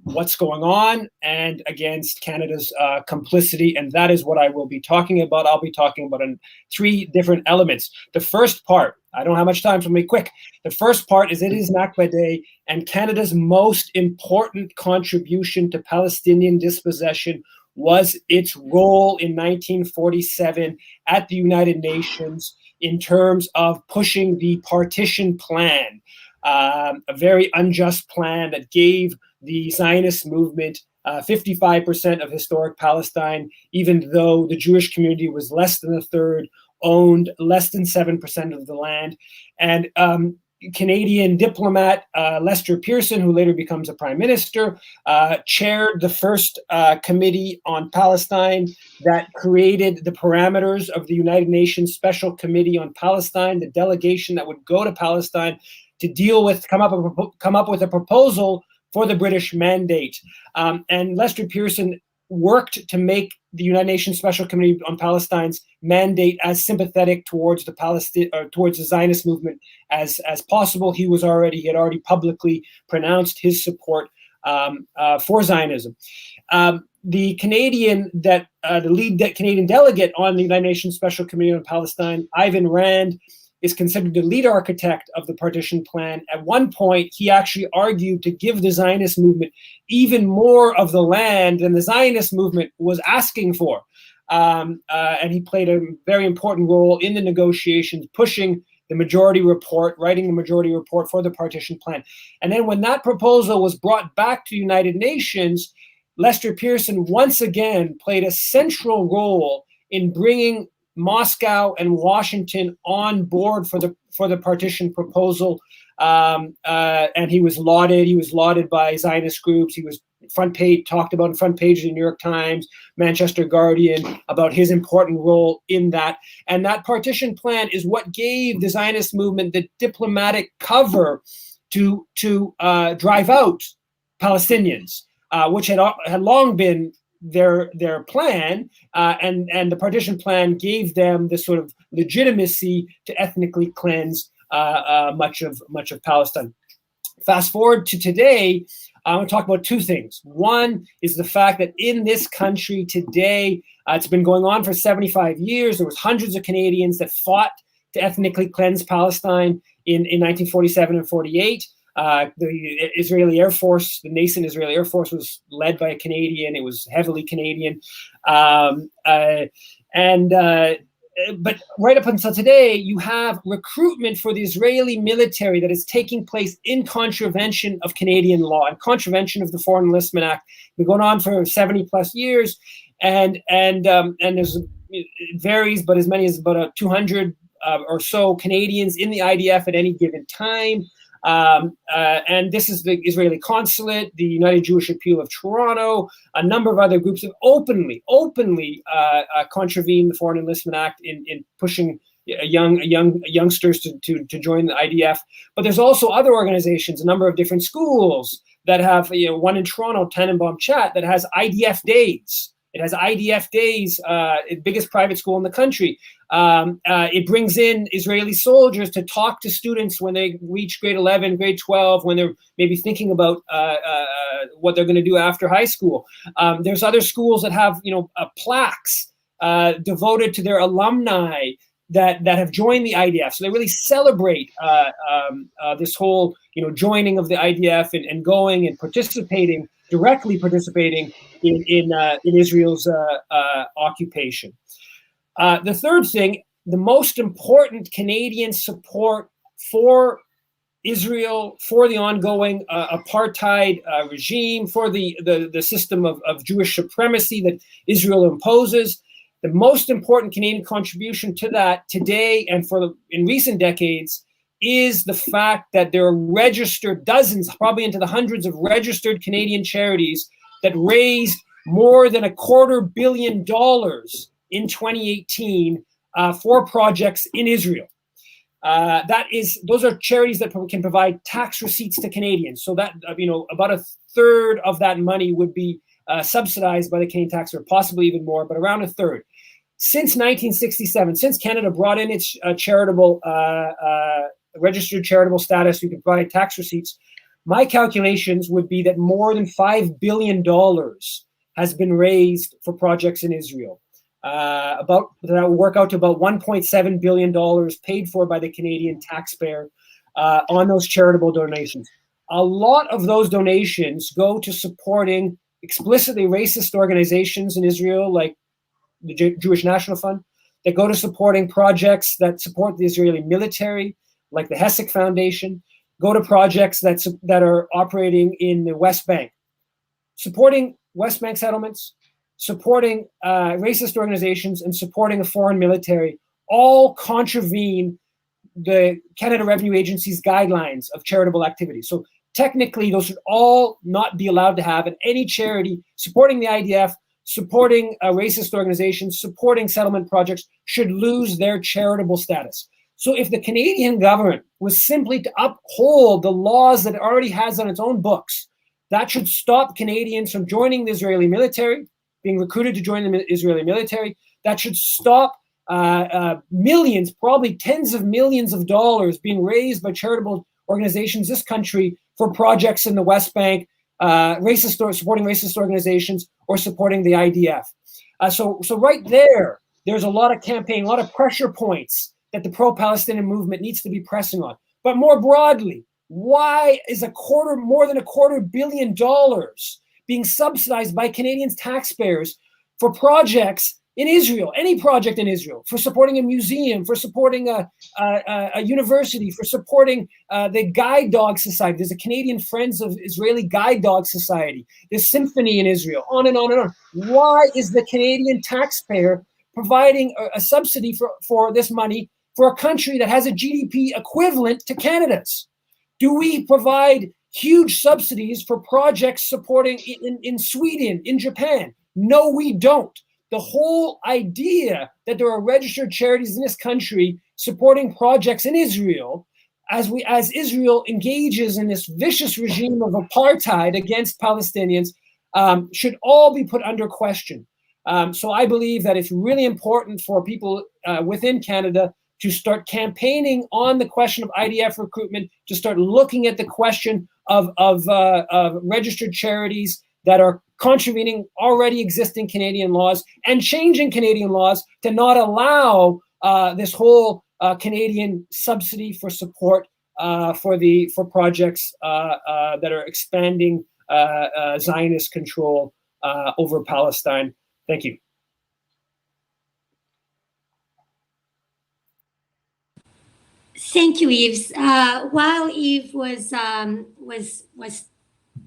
what's going on and against Canada's complicity, and that is what I will be talking about. I'll be talking about in 3 different elements. The first part, I don't have much time, so I'll be quick. The first part is it is Nakba Day, and Canada's most important contribution to Palestinian dispossession was its role in 1947 at the United Nations in terms of pushing the partition plan, a very unjust plan that gave the Zionist movement 55% of historic Palestine, even though the Jewish community was less than a third, owned less than 7% of the land. And Canadian diplomat Lester Pearson, who later becomes a prime minister, chaired the first committee on Palestine that created the parameters of the United Nations Special Committee on Palestine, the delegation that would go to Palestine to deal with, come up with a proposal for the British mandate. And Lester Pearson worked to make the United Nations Special Committee on Palestine's mandate as sympathetic towards the Zionist movement as possible. He had already publicly pronounced his support for Zionism. The lead Canadian delegate on the United Nations Special Committee on Palestine, Ivan Rand, is considered the lead architect of the partition plan. At one point, he actually argued to give the Zionist movement even more of the land than the Zionist movement was asking for. And he played a very important role in the negotiations, pushing the majority report, writing the majority report for the partition plan. And then when that proposal was brought back to the United Nations, Lester Pearson once again played a central role in bringing Moscow and Washington on board for the partition proposal, and he was lauded. He was lauded by Zionist groups. He was talked about on front page of the New York Times, Manchester Guardian, about his important role in that. And that partition plan is what gave the Zionist movement the diplomatic cover to drive out Palestinians, which had long been their plan, and the partition plan gave them this sort of legitimacy to ethnically cleanse much of Palestine. Fast forward to today, I want to talk about 2 things. One is the fact that in this country today, it's been going on for 75 years. There was hundreds of Canadians that fought to ethnically cleanse Palestine in 1947 and 48. The Israeli Air Force, the nascent Israeli Air Force, was led by a Canadian. It was heavily Canadian. But right up until today, you have recruitment for the Israeli military that is taking place in contravention of Canadian law and contravention of the Foreign Enlistment Act. It's been going on for 70 plus years, and there's, it varies, but as many as about 200 or so Canadians in the IDF at any given time. And this is the Israeli consulate, the United Jewish Appeal of Toronto, a number of other groups have openly contravened the Foreign Enlistment Act in pushing youngsters to join the IDF. But there's also other organizations, a number of different schools that have, one in Toronto, Tannenbaum Chat, that has IDF days. It has IDF days, biggest private school in the country. It brings in Israeli soldiers to talk to students when they reach grade 11, grade 12, when they're maybe thinking about what they're going to do after high school. There's other schools that have, plaques devoted to their alumni that have joined the IDF. So they really celebrate this whole joining of the IDF and going and directly participating in Israel's occupation. The third thing, the most important Canadian support for Israel, for the ongoing apartheid regime, for the system of Jewish supremacy that Israel imposes. The most important Canadian contribution to that today and in recent decades is the fact that there are registered dozens, probably into the hundreds of registered Canadian charities that raised more than $250 million in 2018 for projects in Israel. Those are charities that can provide tax receipts to Canadians. So that about a third of that money would be subsidized by the Canadian taxpayer, possibly even more, but around a third. Since 1967, since Canada brought in its registered charitable status, we can provide tax receipts. My calculations would be that more than $5 billion has been raised for projects in Israel. That will work out to about $1.7 billion paid for by the Canadian taxpayer on those charitable donations. A lot of those donations go to supporting explicitly racist organizations in Israel, like the Jewish National Fund, that go to supporting projects that support the Israeli military, like the Hesek Foundation, go to projects that are operating in the West Bank, supporting West Bank settlements, supporting racist organizations, and supporting a foreign military, all contravene the Canada Revenue Agency's guidelines of charitable activity. So technically, those should all not be allowed to have, and any charity supporting the IDF, supporting racist organizations, supporting settlement projects should lose their charitable status. So if the Canadian government was simply to uphold the laws that it already has on its own books, that should stop Canadians from joining the Israeli military, being recruited to join the Israeli military. That should stop millions, probably tens of millions of dollars being raised by charitable organizations in this country for projects in the West Bank, supporting racist organizations, or supporting the IDF. So right there's a lot of campaign, a lot of pressure points that the pro-Palestinian movement needs to be pressing on. But more broadly, why is more than $250 million being subsidized by Canadian taxpayers for projects in Israel, any project in Israel, for supporting a museum, for supporting a university, for supporting the Guide Dog Society? There's a Canadian Friends of Israeli Guide Dog Society. There's Symphony in Israel, on and on and on. Why is the Canadian taxpayer providing a subsidy for this money for a country that has a GDP equivalent to Canada's? Do we provide huge subsidies for projects supporting in Sweden, in Japan? No, we don't. The whole idea that there are registered charities in this country supporting projects in Israel, as Israel engages in this vicious regime of apartheid against Palestinians, should all be put under question. So I believe that it's really important for people within Canada to start campaigning on the question of IDF recruitment, to start looking at the question of registered charities that are contravening already existing Canadian laws, and changing Canadian laws to not allow this whole Canadian subsidy for support for projects that are expanding Zionist control over Palestine. Thank you. Thank you, Yves. While Yves was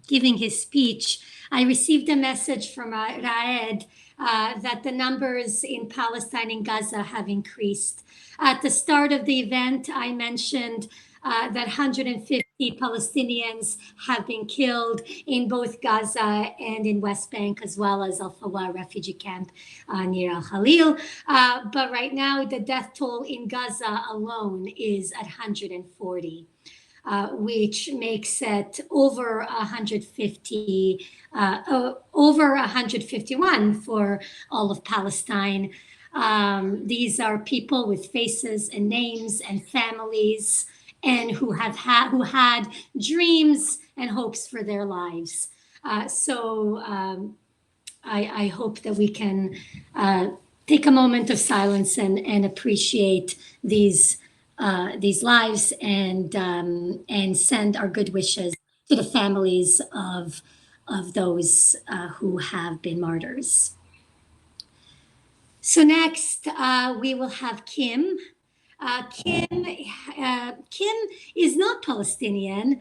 giving his speech, I received a message from Raed that the numbers in Palestine and Gaza have increased. At the start of the event, I mentioned that 150 Palestinians have been killed in both Gaza and in West Bank, as well as Al-Fawa refugee camp near Al-Khalil. But right now, the death toll in Gaza alone is at 140. Which makes it over 150, over 151 for all of Palestine. These are people with faces and names and families, and who had dreams and hopes for their lives. So I hope that we can take a moment of silence and appreciate these lives and send our good wishes to the families of those who have been martyrs. So next, we will have Kim. Kim is not Palestinian.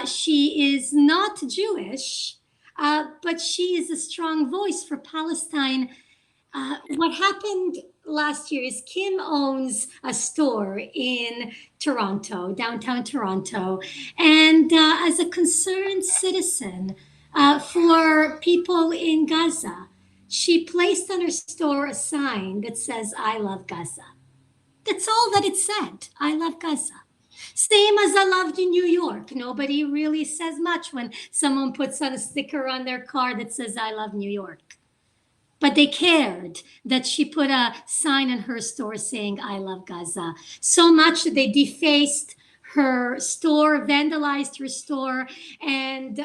She is not Jewish, but she is a strong voice for Palestine. What happened last year is Kim owns a store in Toronto, downtown Toronto, and as a concerned citizen for people in Gaza, she placed on her store a sign that says, "I love Gaza." That's all that it said. I love Gaza. Same as I loved in New York. Nobody really says much when someone puts on a sticker on their car that says, "I love New York." But they cared that she put a sign in her store saying, "I love Gaza." So much that they defaced her store, vandalized her store, and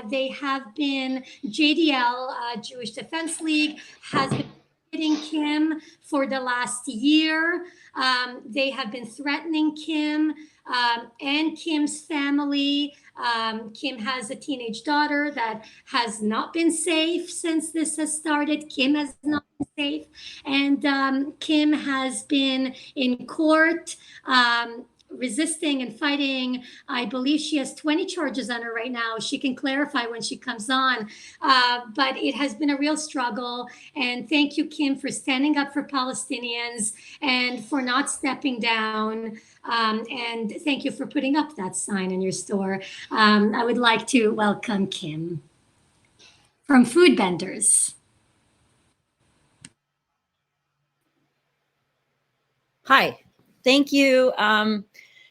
they have been, JDL, Jewish Defense League, has been hitting Kim for the last year. They have been threatening Kim and Kim's family. Kim has a teenage daughter that has not been safe since this has started. Kim has not been safe. And Kim has been in court resisting and fighting. I believe she has 20 charges on her right now. She can clarify when she comes on. But it has been a real struggle. And thank you, Kim, for standing up for Palestinians and for not stepping down. And thank you for putting up that sign in your store. I would like to welcome Kim from Foodbenders. Hi, thank you.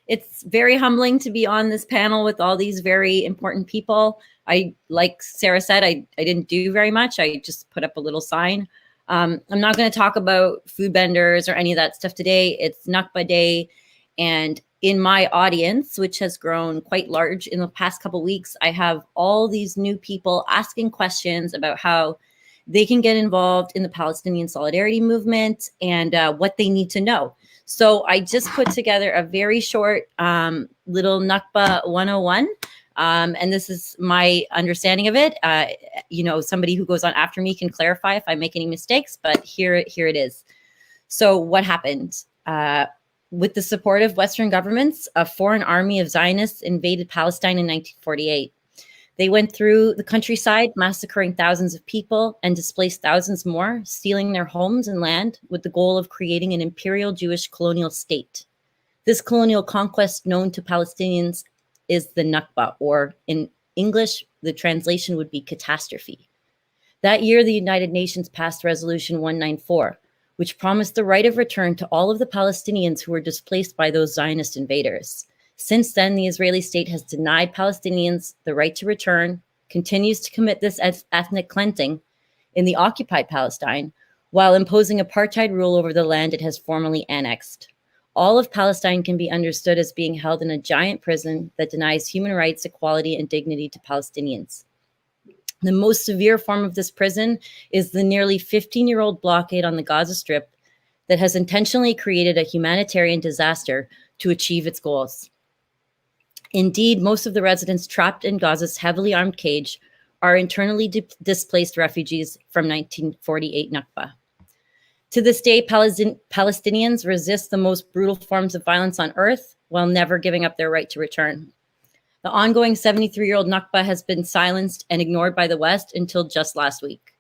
It's very humbling to be on this panel with all these very important people. Like Sarah said, I didn't do very much. I just put up a little sign. I'm not going to talk about Foodbenders or any of that stuff today. It's Nakba Day. And in my audience, which has grown quite large in the past couple of weeks, I have all these new people asking questions about how they can get involved in the Palestinian solidarity movement and what they need to know. So I just put together a very short little Nakba 101. And this is my understanding of it. Somebody who goes on after me can clarify if I make any mistakes, but here it is. So what happened? With the support of Western governments, a foreign army of Zionists invaded Palestine in 1948. They went through the countryside, massacring thousands of people and displaced thousands more, stealing their homes and land with the goal of creating an imperial Jewish colonial state. This colonial conquest known to Palestinians is the Nakba, or in English, the translation would be catastrophe. That year, the United Nations passed Resolution 194, which promised the right of return to all of the Palestinians who were displaced by those Zionist invaders. Since then, the Israeli state has denied Palestinians the right to return, continues to commit this ethnic cleansing in the occupied Palestine, while imposing apartheid rule over the land it has formally annexed. All of Palestine can be understood as being held in a giant prison that denies human rights, equality, and dignity to Palestinians. The most severe form of this prison is the nearly 15-year-old blockade on the Gaza Strip that has intentionally created a humanitarian disaster to achieve its goals. Indeed, most of the residents trapped in Gaza's heavily armed cage are internally displaced refugees from 1948 Nakba. To this day, Palestinians resist the most brutal forms of violence on earth while never giving up their right to return. The ongoing 73-year-old Nakba has been silenced and ignored by the West until just last week.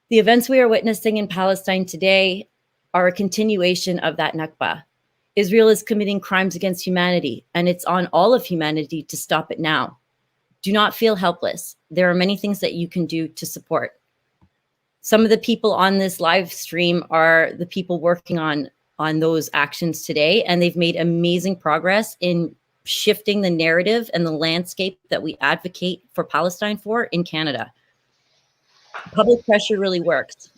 The events we are witnessing in Palestine today are a continuation of that Nakba. Israel is committing crimes against humanity, and it's on all of humanity to stop it now. Do not feel helpless. There are many things that you can do to support. Some of the people on this live stream are the people working on those actions today, and they've made amazing progress in shifting the narrative and the landscape that we advocate for Palestine for in Canada. Public pressure really works.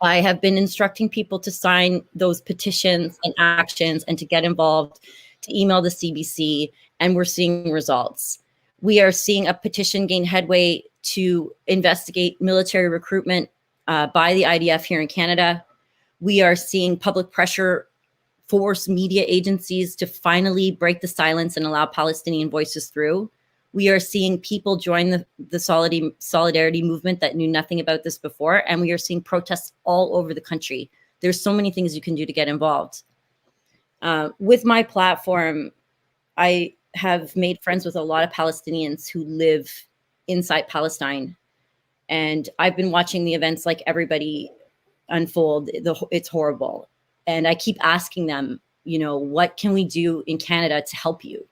I have been instructing people to sign those petitions and actions and to get involved, to email the CBC, and we're seeing results. We are seeing a petition gain headway to investigate military recruitment by the IDF here in Canada. We are seeing public pressure force media agencies to finally break the silence and allow Palestinian voices through. We are seeing people join the solidarity movement that knew nothing about this before, and we are seeing protests all over the country. There's so many things you can do to get involved. With my platform, I have made friends with a lot of Palestinians who live inside Palestine, and I've been watching the events like everybody unfold. It's horrible. And I keep asking them, you know, what can we do in Canada to help you?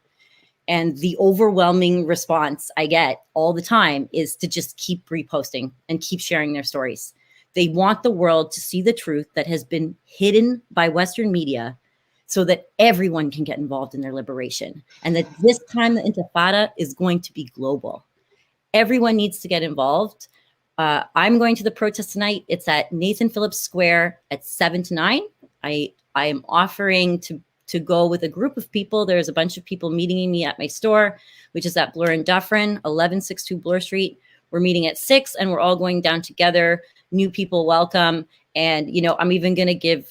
And the overwhelming response I get all the time is to just keep reposting and keep sharing their stories. They want the world to see the truth that has been hidden by Western media so that everyone can get involved in their liberation. And that this time the Intifada is going to be global. Everyone needs to get involved. I'm going to the protest tonight. It's at Nathan Phillips Square at 7 to 9. I am offering to go with a group of people. There's a bunch of people meeting me at my store, which is at Bloor and Dufferin, 1162 Bloor Street. We're meeting at 6 and we're all going down together. New people welcome. And, you know, I'm even going to give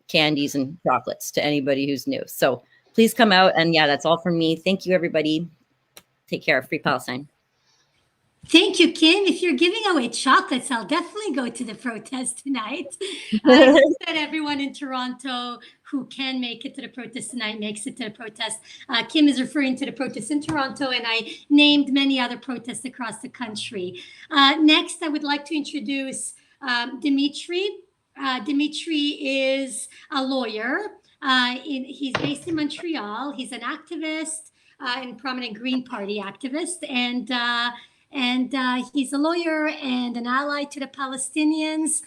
candies and chocolates to anybody who's new. So please come out. And yeah, that's all from me. Thank you, everybody. Take care. Free Palestine. Thank you, Kim. If you're giving away chocolates, I'll definitely go to the protest tonight. I hope that everyone in Toronto who can make it to the protest tonight makes it to the protest. Kim is referring to the protest in Toronto, and I named many other protests across the country. Next, I would like to introduce Dimitri. Dimitri is a lawyer. He's based in Montreal. He's an activist and prominent Green Party activist, and he's a lawyer and an ally to the Palestinians.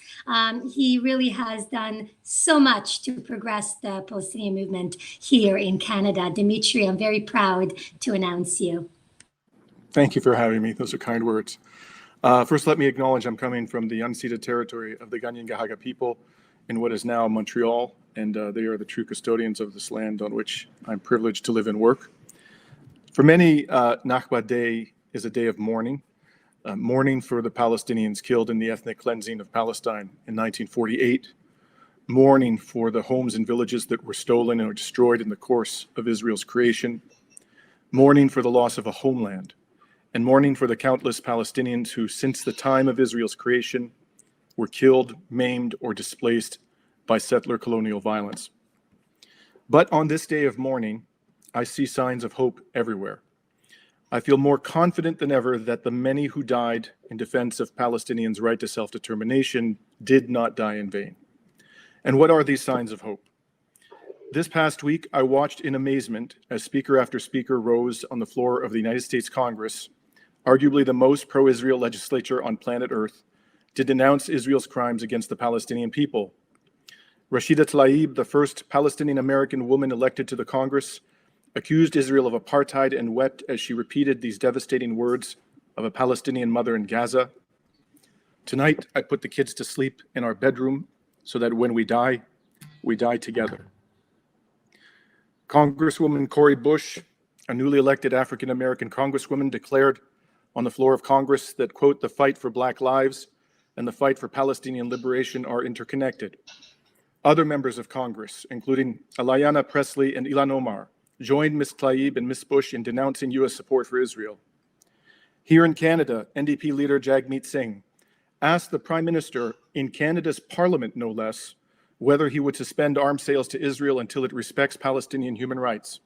He really has done so much to progress the Palestinian movement here in Canada. Dimitri, I'm very proud to announce you. Thank you for having me. Those are kind words. First, let me acknowledge I'm coming from the unceded territory of the Kanien'kehá:ka people in what is now Montreal, and they are the true custodians of this land on which I'm privileged to live and work. For many, Nakba Day is a day of mourning, mourning for the Palestinians killed in the ethnic cleansing of Palestine in 1948, mourning for the homes and villages that were stolen or destroyed in the course of Israel's creation, mourning for the loss of a homeland, and mourning for the countless Palestinians who, since the time of Israel's creation, were killed, maimed, or displaced by settler colonial violence. But on this day of mourning, I see signs of hope everywhere. I feel more confident than ever that the many who died in defense of Palestinians' right to self-determination did not die in vain. And what are these signs of hope? This past week, I watched in amazement as speaker after speaker rose on the floor of the United States Congress, arguably the most pro-Israel legislature on planet Earth, to denounce Israel's crimes against the Palestinian people. Rashida Tlaib, the first Palestinian-American woman elected to the Congress, accused Israel of apartheid and wept as she repeated these devastating words of a Palestinian mother in Gaza. Tonight, I put the kids to sleep in our bedroom so that when we die together. Congresswoman Cori Bush, a newly elected African-American congresswoman, declared on the floor of Congress that, quote, the fight for Black lives and the fight for Palestinian liberation are interconnected. Other members of Congress, including Alayana Presley and Ilhan Omar, joined Ms. Tlaib and Ms. Bush in denouncing U.S. support for Israel. Here in Canada, NDP leader Jagmeet Singh asked the Prime Minister, in Canada's Parliament no less, whether he would suspend arms sales to Israel until it respects Palestinian human rights.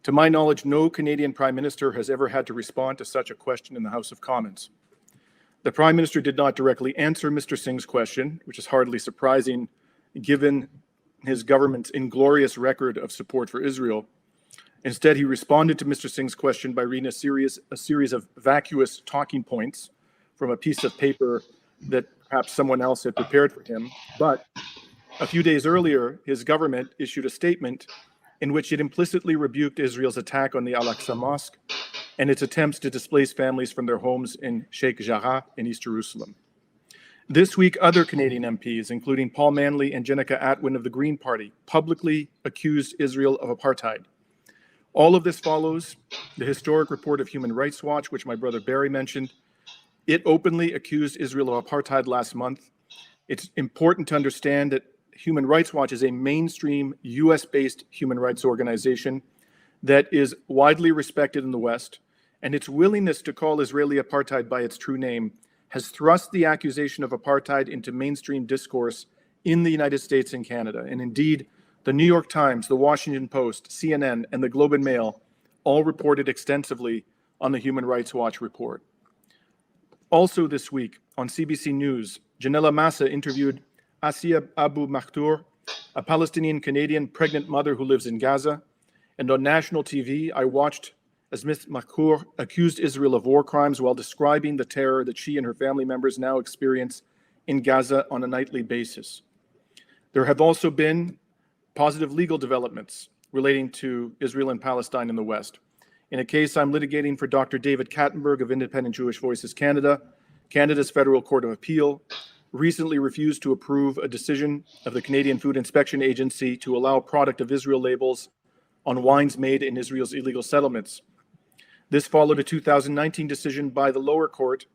To my knowledge, no Canadian Prime Minister has ever had to respond to such a question in the House of Commons. The Prime Minister did not directly answer Mr. Singh's question, which is hardly surprising given his government's inglorious record of support for Israel. Instead, he responded to Mr. Singh's question by reading a series of vacuous talking points from a piece of paper that perhaps someone else had prepared for him. But a few days earlier, his government issued a statement in which it implicitly rebuked Israel's attack on the Al-Aqsa Mosque and its attempts to displace families from their homes in Sheikh Jarrah in East Jerusalem. This week, other Canadian MPs, including Paul Manley and Jenica Adwan of the Green Party, publicly accused Israel of apartheid. All of this follows the historic report of Human Rights Watch, which my brother Barry mentioned. It openly accused Israel of apartheid last month. It's important to understand that Human Rights Watch is a mainstream US-based human rights organization that is widely respected in the West, and its willingness to call Israeli apartheid by its true name has thrust the accusation of apartheid into mainstream discourse in the United States and Canada. And indeed, the New York Times, the Washington Post, CNN, and the Globe and Mail all reported extensively on the Human Rights Watch report. Also this week on CBC News, Janella Massa interviewed Asiya Abu Makhtour, a Palestinian-Canadian pregnant mother who lives in Gaza. And on national TV, I watched as Ms. Makhtour accused Israel of war crimes while describing the terror that she and her family members now experience in Gaza on a nightly basis. There have also been positive legal developments relating to Israel and Palestine in the West. In a case I'm litigating for Dr. David Kattenberg of Independent Jewish Voices Canada, Canada's Federal Court of Appeal recently refused to approve a decision of the Canadian Food Inspection Agency to allow product of Israel labels on wines made in Israel's illegal settlements. This followed a 2019 decision by the lower court,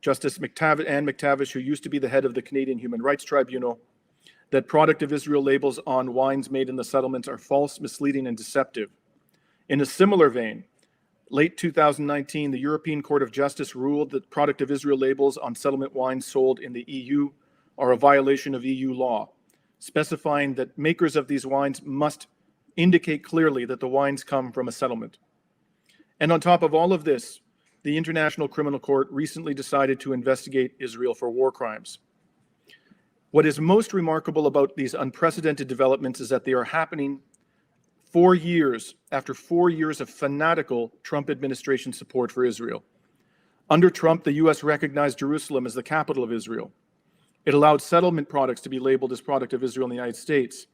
Justice Anne McTavish, who used to be the head of the Canadian Human Rights Tribunal, that product of Israel labels on wines made in the settlements are false, misleading, and deceptive. In a similar vein, late 2019, the European Court of Justice ruled that product of Israel labels on settlement wines sold in the EU are a violation of EU law, specifying that makers of these wines must indicate clearly that the wines come from a settlement. And on top of all of this, the International Criminal Court recently decided to investigate Israel for war crimes. What is most remarkable about these unprecedented developments is that they are happening 4 years after 4 years of fanatical Trump administration support for Israel. Under Trump, the US recognized Jerusalem as the capital of Israel. It allowed settlement products to be labeled as product of Israel in the United States,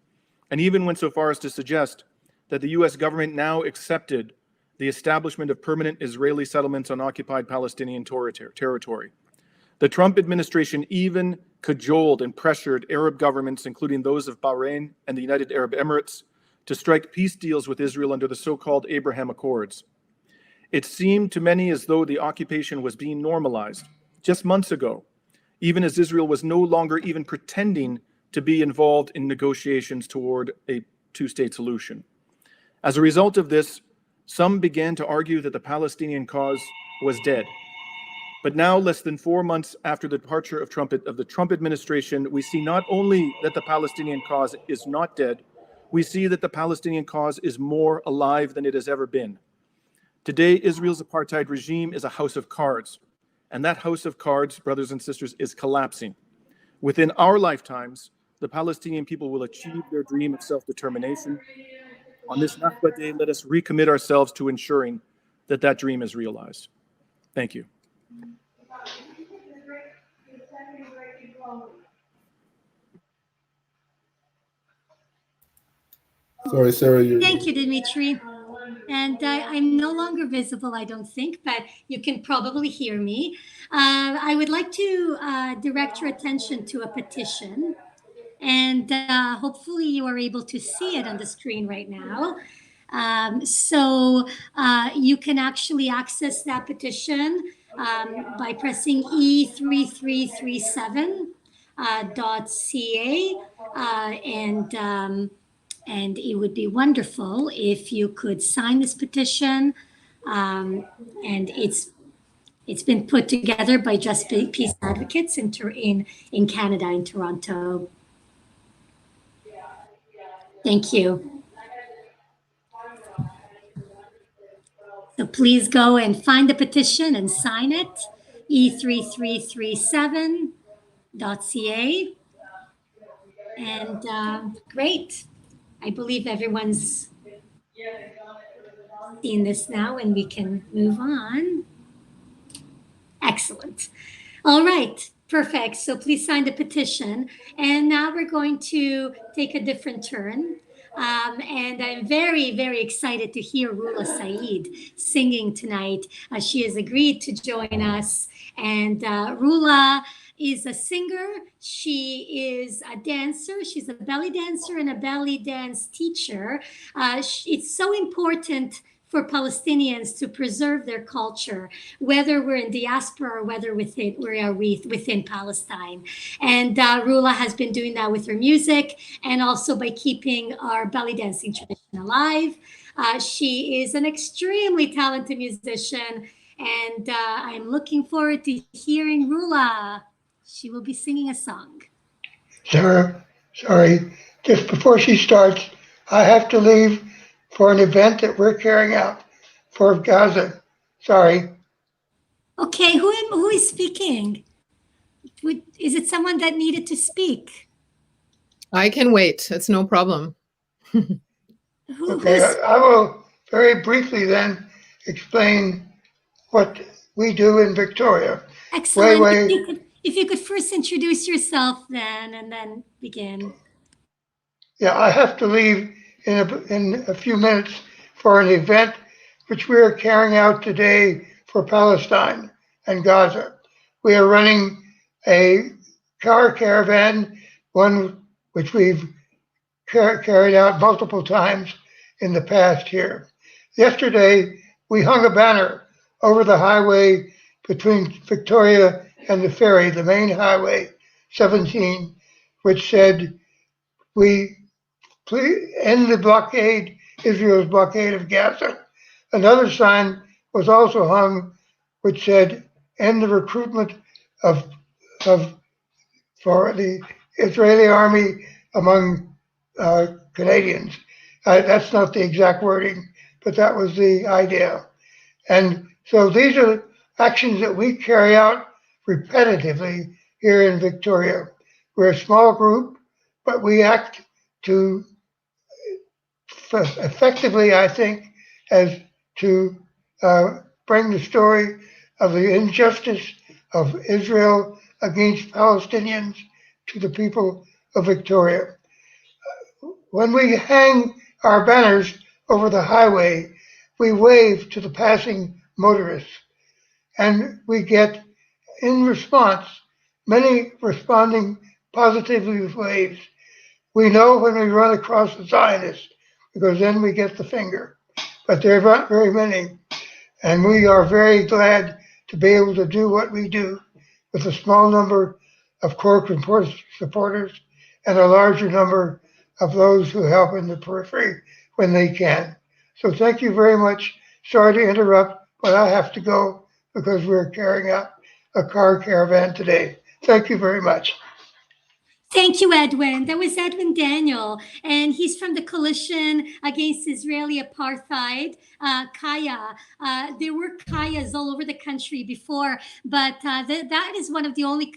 and even went so far as to suggest that the US government now accepted the establishment of permanent Israeli settlements on occupied Palestinian territory. The Trump administration even cajoled and pressured Arab governments, including those of Bahrain and the United Arab Emirates, to strike peace deals with Israel under the so-called Abraham Accords. It seemed to many as though the occupation was being normalized just months ago, even as Israel was no longer even pretending to be involved in negotiations toward a two-state solution. As a result of this, some began to argue that the Palestinian cause was dead. But now, less than 4 months after the departure of the Trump administration, we see not only that the Palestinian cause is not dead, we see that the Palestinian cause is more alive than it has ever been. Today, Israel's apartheid regime is a house of cards, and that house of cards, brothers and sisters, is collapsing. Within our lifetimes, the Palestinian people will achieve their dream of self-determination. On this Nakba Day, let us recommit ourselves to ensuring that that dream is realized. Thank you. Sorry, Sarah. Thank you, Dimitri. And I'm no longer visible, I don't think, but you can probably hear me. I would like to direct your attention to a petition, and hopefully you are able to see it on the screen right now. So you can actually access that petition by pressing e3337.ca, and it would be wonderful if you could sign this petition. And it's been put together by Just Peace Advocates in Canada, in Toronto. Thank you. So please go and find the petition and sign it, e3337.ca. And great. I believe everyone's seen this now, and we can move on. Excellent. All right, perfect. So please sign the petition. And now we're going to take a different turn. And I'm very, very excited to hear Roula Said singing tonight. She has agreed to join us. And Roula is a singer. She is a dancer. She's a belly dancer and a belly dance teacher. It's so important for Palestinians to preserve their culture, whether we're in diaspora or whether we're within Palestine. And Roula has been doing that with her music and also by keeping our belly dancing tradition alive. She is an extremely talented musician, and I'm looking forward to hearing Roula. She will be singing a song. Sarah, sorry, just before she starts, I have to leave for an event that we're carrying out for Gaza. Sorry. Okay, who is speaking? Is it someone that needed to speak? I can wait. It's no problem. Okay, I will very briefly then explain what we do in Victoria. Excellent. If you could first introduce yourself then, and then begin. Yeah, I have to leave in a few minutes for an event which we are carrying out today for Palestine and Gaza. We are running a car caravan, one which we've carried out multiple times in the past year. Yesterday, we hung a banner over the highway between Victoria and the ferry, the main highway 17, which said, "We please end the blockade, Israel's blockade of Gaza." Another sign was also hung, which said, "End the recruitment for the Israeli army among Canadians." That's not the exact wording, but that was the idea. And so these are actions that we carry out repetitively here in Victoria. We're a small group, but we act to effectively, I think, as to bring the story of the injustice of Israel against Palestinians to the people of Victoria. When we hang our banners over the highway, we wave to the passing motorists, and we get, in response, many responding positively with waves. We know when we run across the Zionists, because then we get the finger, but there are not very many, and we are very glad to be able to do what we do with a small number of core supporters and a larger number of those who help in the periphery when they can. So thank you very much. Sorry to interrupt, but I have to go because we're carrying out a car caravan today. Thank you very much. Thank you, Edwin. That was Edwin Daniel, and he's from the Coalition Against Israeli Apartheid, CAIA. There were CAIAs all over the country before, but that is one of the only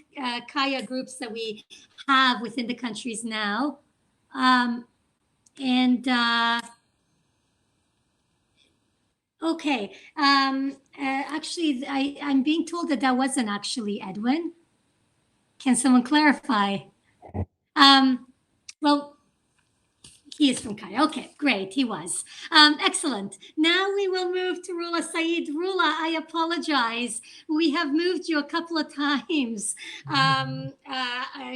CAIA groups that we have within the countries now. Okay. Actually, I'm being told that wasn't actually Edwin. Can someone clarify? Well, he is from CAIA. Okay, great. He was. Excellent. Now we will move to Roula Said. Roula, I apologize. We have moved you a couple of times.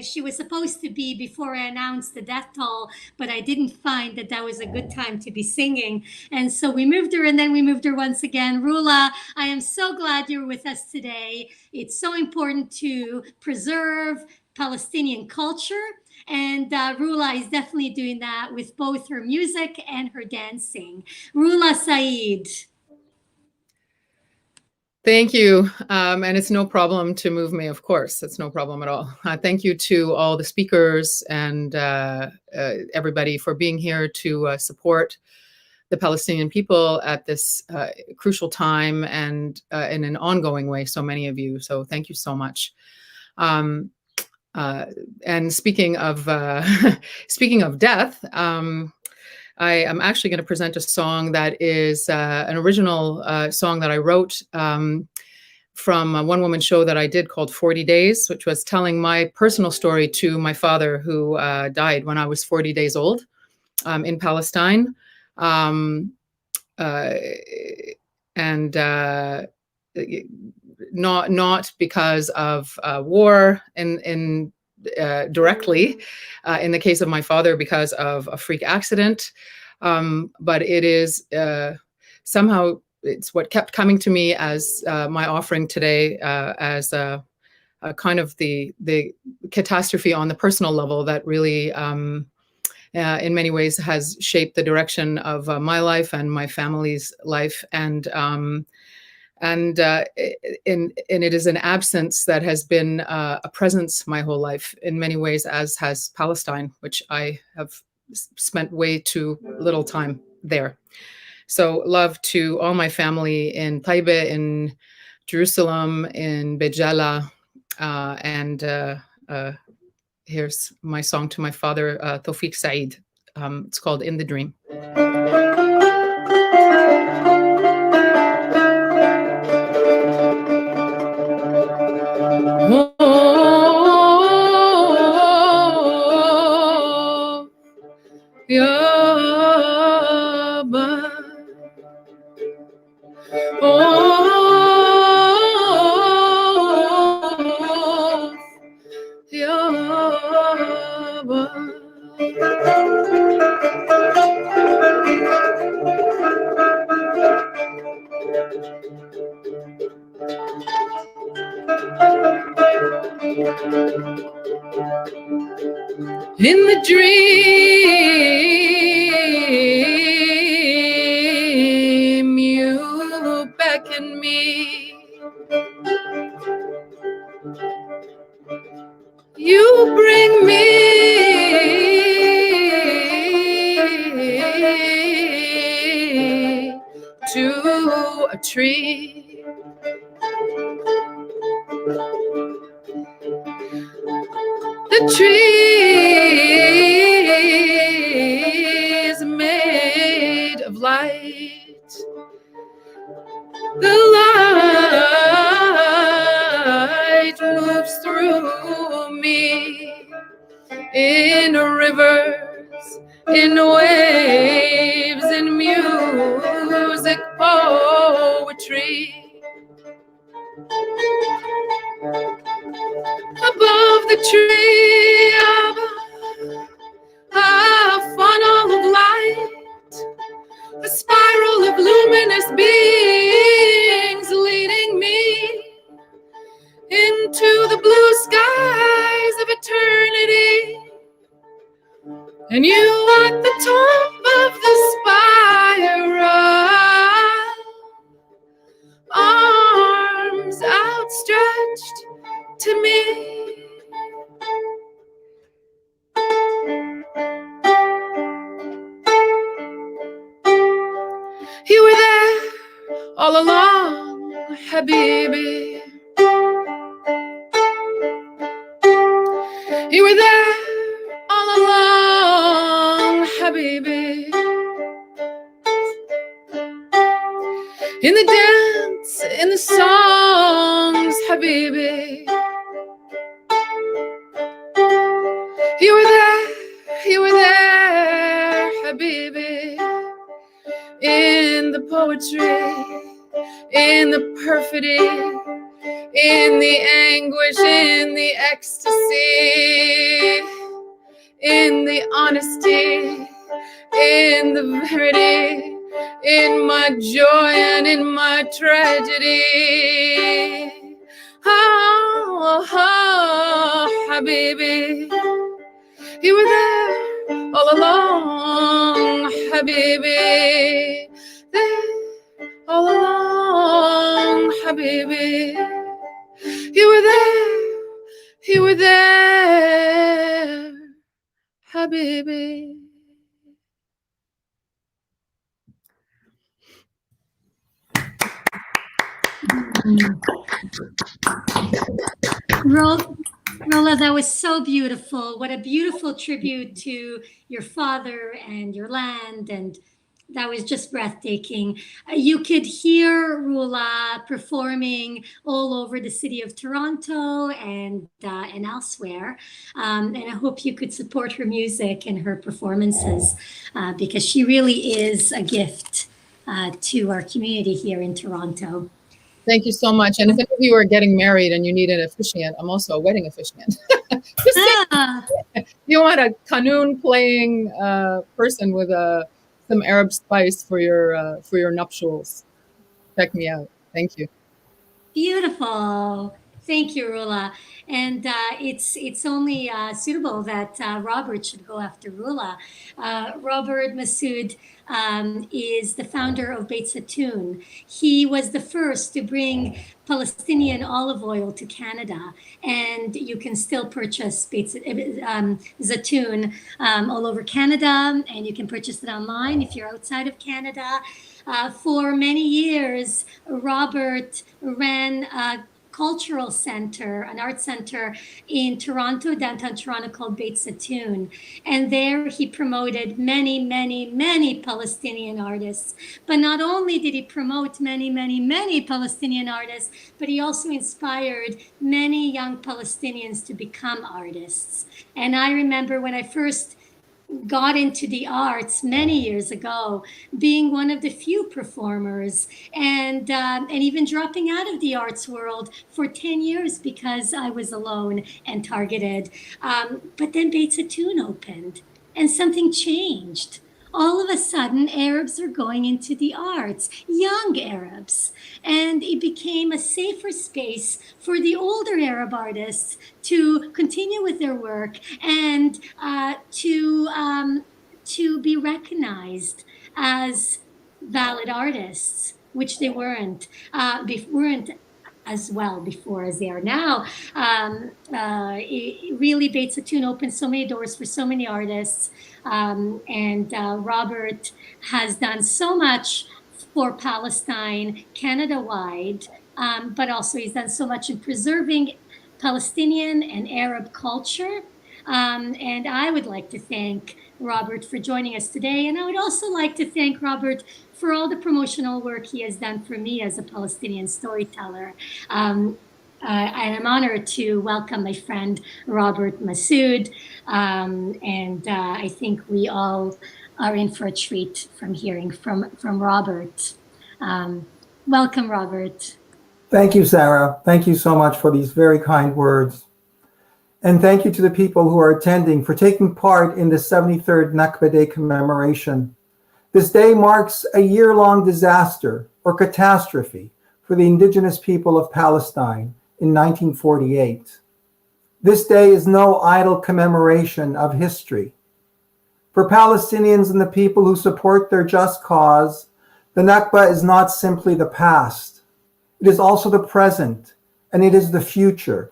She was supposed to be before I announced the death toll, but I didn't find that was a good time to be singing. And so we moved her, and then we moved her once again. Roula, I am so glad you're with us today. It's so important to preserve Palestinian culture. And Roula is definitely doing that with both her music and her dancing. Roula Said. Thank you. And it's no problem to move me, of course. It's no problem at all. Thank you to all the speakers and everybody for being here to support the Palestinian people at this crucial time and in an ongoing way, so many of you. So thank you so much. And speaking of death, I am actually going to present a song that is an original song that I wrote from a one-woman show that I did called 40 Days, which was telling my personal story to my father, who died when I was 40 days old in Palestine. Not because of war in directly, in the case of my father, because of a freak accident, but it is somehow it's what kept coming to me as my offering today, as a kind of the catastrophe on the personal level that really, in many ways, has shaped the direction of my life and my family's life. And it is an absence that has been a presence my whole life in many ways, as has Palestine, which I have spent way too little time there. So love to all my family in Taibeh, in Jerusalem, in Beit Jala, and here's my song to my father, Tawfiq Said. It's called In the Dream. In the dream, you beckon me. You bring me to a tree. The tree is made of light. The light moves through me in rivers, in waves, in music, poetry. Above the tree, a funnel of light, a spiral of luminous beings leading me into the blue skies of eternity. And you at the top of the spiral, arms outstretched to me. You were there all along, Habibi. You were there all along, Habibi. In the dance, in the songs, Habibi. You were there, Habibi. In the poetry, in the perfidy, in the anguish, in the ecstasy, in the honesty, in the verity, in my joy and in my tragedy. Oh, oh, Habibi, you were there all along, Habibi, there all along, Habibi. You were there, Habibi. Roula, that was so beautiful. What a beautiful tribute to your father and your land, and that was just breathtaking. You could hear Roula performing all over the city of Toronto and elsewhere. And I hope you could support her music and her performances because she really is a gift to our community here in Toronto. Thank you so much. And if any of you are getting married and you need an officiant, I'm also a wedding officiant. You want a qanun playing person with a some Arab spice for your nuptials. Check me out. Thank you. Beautiful. Thank you, Roula. And it's only suitable that Robert should go after Roula. Robert Massoud is the founder of Beit Zatoun. He was the first to bring Palestinian olive oil to Canada, and you can still purchase Zatoun all over Canada, and you can purchase it online if you're outside of Canada. For many years, Robert ran a cultural center, an art center in Toronto, downtown Toronto, called Beit Zatoun. And there he promoted many, many, many Palestinian artists. But not only did he promote many, many, many Palestinian artists, but he also inspired many young Palestinians to become artists. And I remember when I first got into the arts many years ago, being one of the few performers, and even dropping out of the arts world for 10 years because I was alone and targeted. But then Beit Zatoun opened, and something changed. All of a sudden, Arabs are going into the arts, young Arabs, and it became a safer space for the older Arab artists to continue with their work and to be recognized as valid artists, which they weren't as well before as they are now. Really, Beit Zatoun opened so many doors for so many artists. And Robert has done so much for Palestine, Canada-wide, but also he's done so much in preserving Palestinian and Arab culture. And I would like to thank Robert for joining us today. And I would also like to thank Robert for all the promotional work he has done for me as a Palestinian storyteller. And I'm honored to welcome my friend Robert Massoud. And I think we all are in for a treat from hearing from Robert. Welcome, Robert. Thank you, Sarah. Thank you so much for these very kind words. And thank you to the people who are attending for taking part in the 73rd Nakba Day commemoration. This day marks a year-long disaster or catastrophe for the indigenous people of Palestine in 1948. This day is no idle commemoration of history. For Palestinians and the people who support their just cause, the Nakba is not simply the past. It is also the present, and it is the future.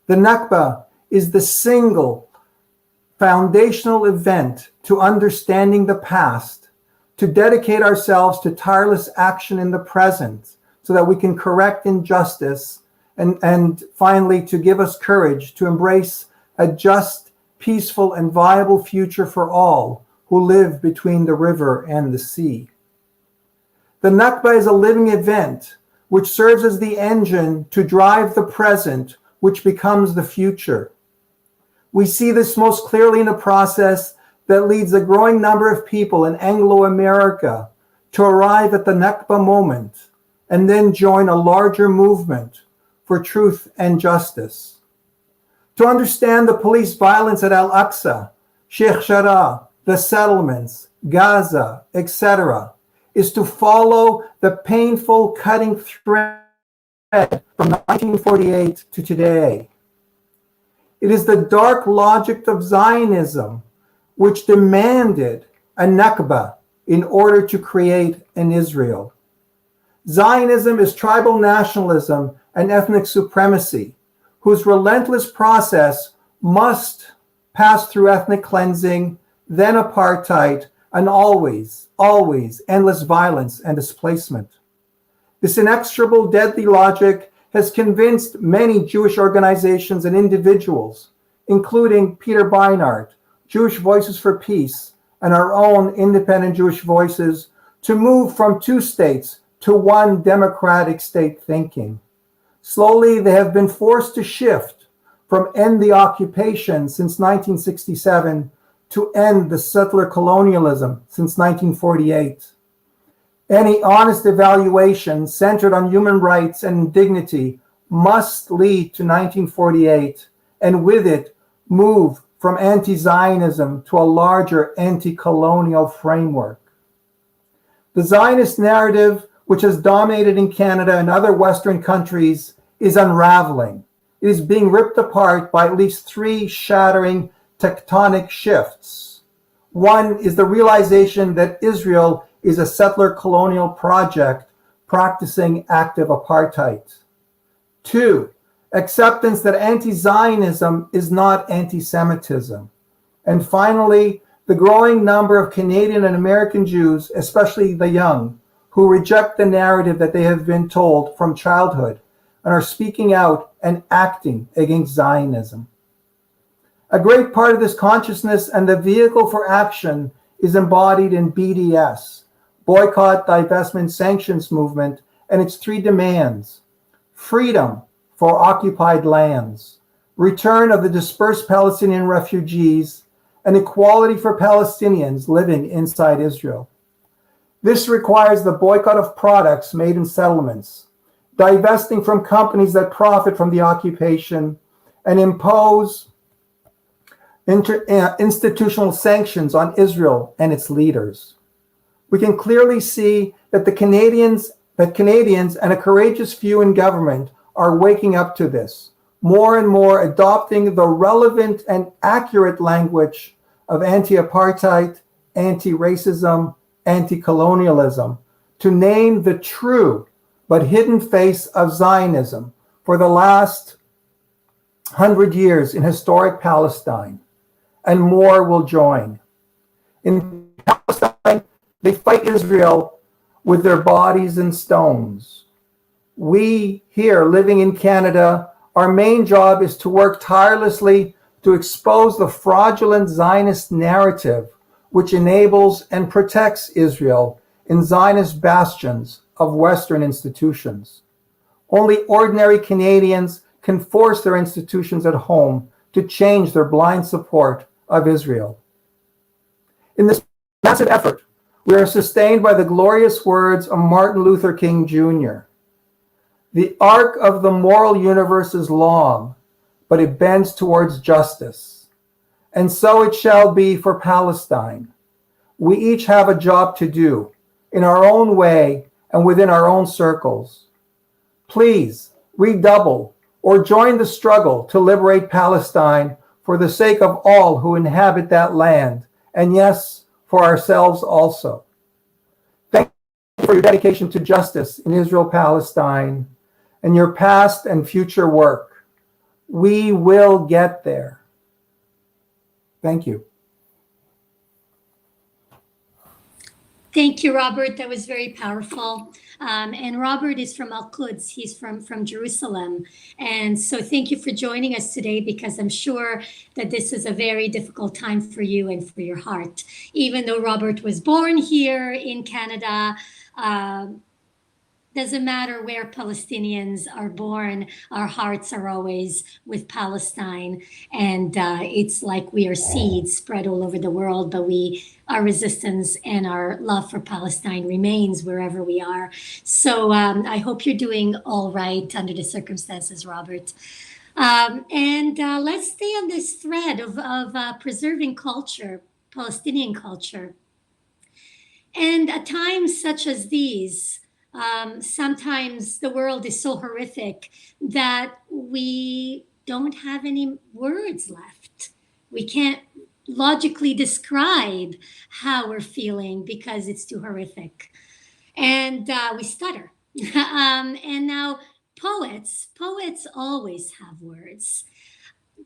The Nakba is the single foundational event to understanding the past, to dedicate ourselves to tireless action in the present so that we can correct injustice, and finally to give us courage to embrace a just, peaceful, and viable future for all who live between the river and the sea. The Nakba is a living event which serves as the engine to drive the present, which becomes the future. We see this most clearly in a process that leads a growing number of people in Anglo-America to arrive at the Nakba moment and then join a larger movement for truth and justice. To understand the police violence at Al-Aqsa, Sheikh Jarrah, the settlements, Gaza, etc., is to follow the painful cutting thread from 1948 to today. It is the dark logic of Zionism which demanded a Nakba in order to create an Israel. Zionism is tribal nationalism and ethnic supremacy, whose relentless process must pass through ethnic cleansing, then apartheid, and always endless violence and displacement. This inexorable, deadly logic has convinced many Jewish organizations and individuals, including Peter Beinart, Jewish Voices for Peace, and our own Independent Jewish Voices, to move from two states to one democratic state thinking. Slowly, they have been forced to shift from end the occupation since 1967 to end the settler colonialism since 1948. Any honest evaluation centered on human rights and dignity must lead to 1948, and with it, move from anti-Zionism to a larger anti-colonial framework. The Zionist narrative, which has dominated in Canada and other Western countries, is unraveling. It is being ripped apart by at least three shattering tectonic shifts. One is the realization that Israel is a settler colonial project practicing active apartheid. Two, acceptance that anti-Zionism is not anti-Semitism. And finally, the growing number of Canadian and American Jews, especially the young, who reject the narrative that they have been told from childhood and are speaking out and acting against Zionism. A great part of this consciousness and the vehicle for action is embodied in BDS, Boycott, Divestment, Sanctions Movement, and its three demands: freedom for occupied lands, return of the dispersed Palestinian refugees, and equality for Palestinians living inside Israel. This requires the boycott of products made in settlements, divesting from companies that profit from the occupation, and impose institutional sanctions on Israel and its leaders. We can clearly see that Canadians and a courageous few in government are waking up to this, more and more adopting the relevant and accurate language of anti-apartheid, anti-racism, anti-colonialism, to name the true but hidden face of Zionism for the last 100 years in historic Palestine, and more will join. In Palestine, they fight Israel with their bodies and stones. We here living in Canada, our main job is to work tirelessly to expose the fraudulent Zionist narrative which enables and protects Israel in Zionist bastions of Western institutions. Only ordinary Canadians can force their institutions at home to change their blind support of Israel. In this massive effort, we are sustained by the glorious words of Martin Luther King Jr. The arc of the moral universe is long, but it bends towards justice. And so it shall be for Palestine. We each have a job to do in our own way and within our own circles. Please redouble or join the struggle to liberate Palestine for the sake of all who inhabit that land, and yes, for ourselves also. Thank you for your dedication to justice in Israel-Palestine and your past and future work. We will get there. Thank you. Thank you, Robert. That was very powerful. And Robert is from Quds. He's from Jerusalem. And so thank you for joining us today, because I'm sure that this is a very difficult time for you and for your heart. Even though Robert was born here in Canada, doesn't matter where Palestinians are born, our hearts are always with Palestine. And it's like we are seeds spread all over the world, but our resistance and our love for Palestine remains wherever we are. So I hope you're doing all right under the circumstances, Robert. And let's stay on this thread of preserving culture, Palestinian culture. And at times such as these, sometimes the world is so horrific that we don't have any words left. We can't logically describe how we're feeling because it's too horrific. And we stutter. And now poets always have words,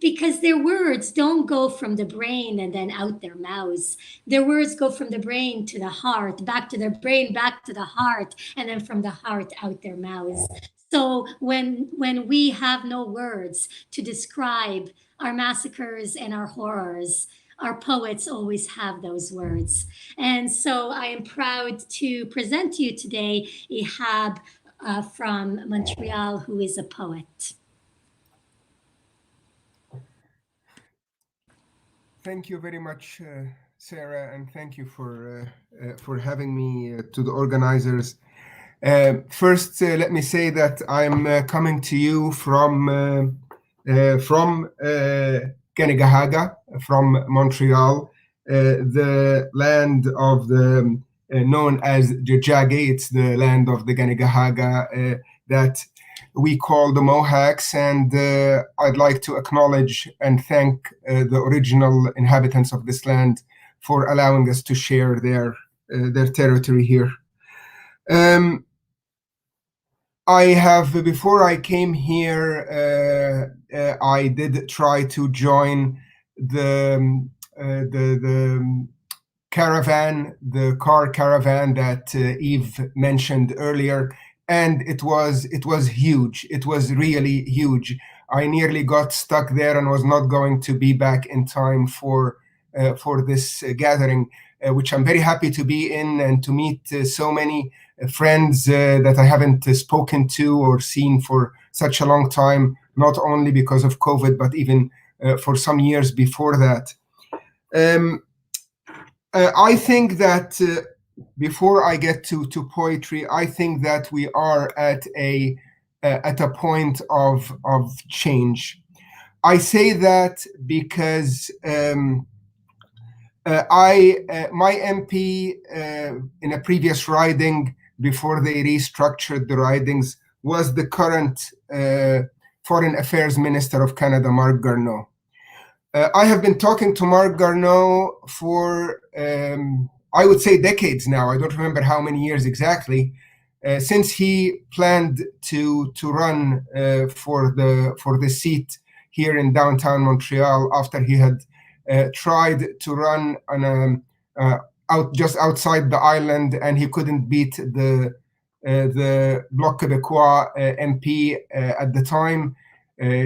because their words don't go from the brain and then out their mouths. Their words go from the brain to the heart, back to their brain, back to the heart, and then from the heart out their mouths. So when we have no words to describe our massacres and our horrors, our poets always have those words. And so I am proud to present to you today Ehab from Montreal, who is a poet. Thank you very much, Sarah, and thank you for having me, to the organizers. First, let me say that I'm coming to you from Kanagahaga, from Montreal, the land of the known as Jajage. It's the land of the Ganigahaga that we call the Mohawks, and I'd like to acknowledge and thank the original inhabitants of this land for allowing us to share their territory here. Before I came here, I did try to join the caravan, the car caravan that Yves mentioned earlier, and it was huge. It was really huge. I nearly got stuck there and was not going to be back in time for this gathering, which I'm very happy to be in and to meet so many friends that I haven't spoken to or seen for such a long time, not only because of COVID, but even for some years before that. I think that before I get to poetry, I think that we are at a point of change. I say that because my MP in a previous riding, before they restructured the ridings, was the current Foreign Affairs Minister of Canada, Marc Garneau. I have been talking to Marc Garneau for, I would say, decades now. I don't remember how many years exactly, since he planned to run for the seat here in downtown Montreal after he had tried to run on just outside the island, and he couldn't beat the Bloc Québécois MP at the time.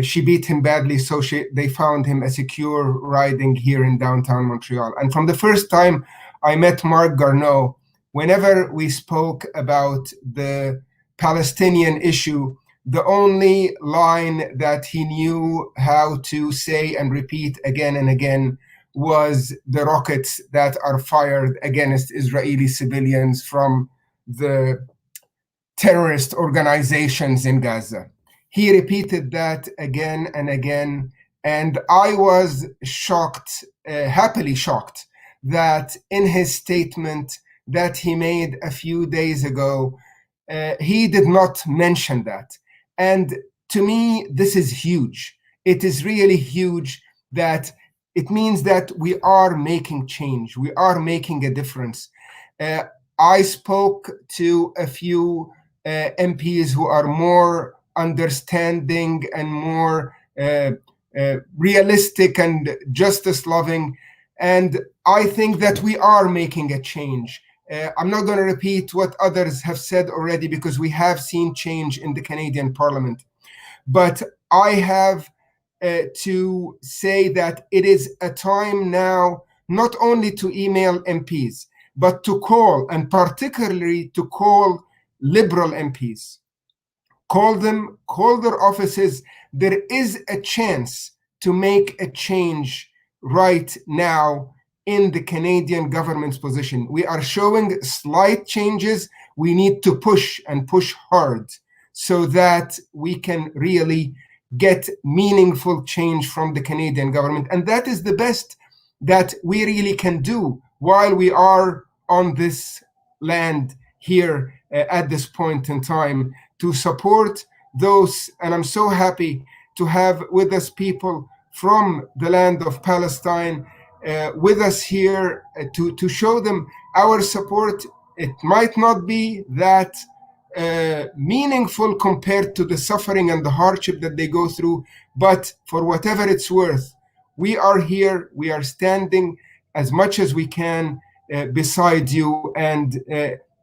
She beat him badly, so they found him a secure riding here in downtown Montreal. And from the first time I met Marc Garneau, whenever we spoke about the Palestinian issue, the only line that he knew how to say and repeat again and again was the rockets that are fired against Israeli civilians from the terrorist organizations in Gaza. He repeated that again and again, and I was shocked, happily shocked, that in his statement that he made a few days ago, he did not mention that. And to me, this is huge. It is really huge that it means that we are making change. We are making a difference. I spoke to a few MPs who are more understanding and more realistic and justice-loving, and I think that we are making a change. I'm not going to repeat what others have said already because we have seen change in the Canadian Parliament. But I have to say that it is a time now not only to email MPs, but to call, and particularly to call Liberal MPs. Call them, call their offices. There is a chance to make a change right now in the Canadian government's position. We are showing slight changes. We need to push and push hard so that we can really get meaningful change from the Canadian government. And that is the best that we really can do while we are on this land here at this point in time, to support those. And I'm so happy to have with us people from the land of Palestine with us here to show them our support. It might not be that meaningful compared to the suffering and the hardship that they go through, but for whatever it's worth, we are here, we are standing as much as we can beside you and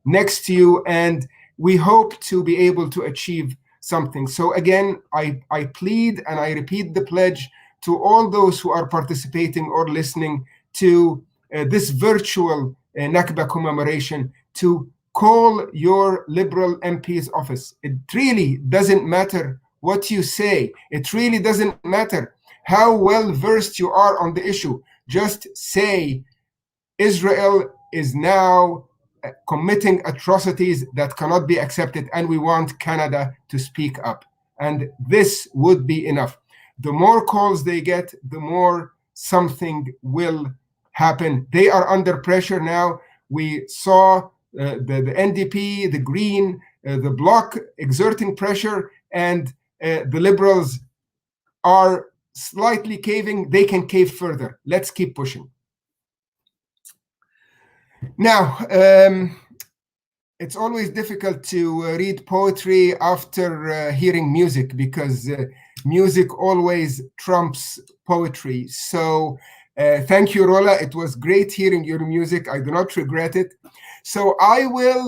next to you, and we hope to be able to achieve something. So again, I plead and I repeat the pledge to all those who are participating or listening to this virtual Nakba commemoration to call your Liberal MP's office. It really doesn't matter what you say. It really doesn't matter how well versed you are on the issue. Just say Israel is now committing atrocities that cannot be accepted, and we want Canada to speak up. And this would be enough. The more calls they get, the more something will happen. They are under pressure now. we saw the NDP, the Green, the Bloc exerting pressure, and the Liberals are slightly caving. They can cave further. Let's keep pushing. Now, it's always difficult to read poetry after hearing music, because music always trumps poetry. So thank you, Roula. It was great hearing your music. I do not regret it. So I will,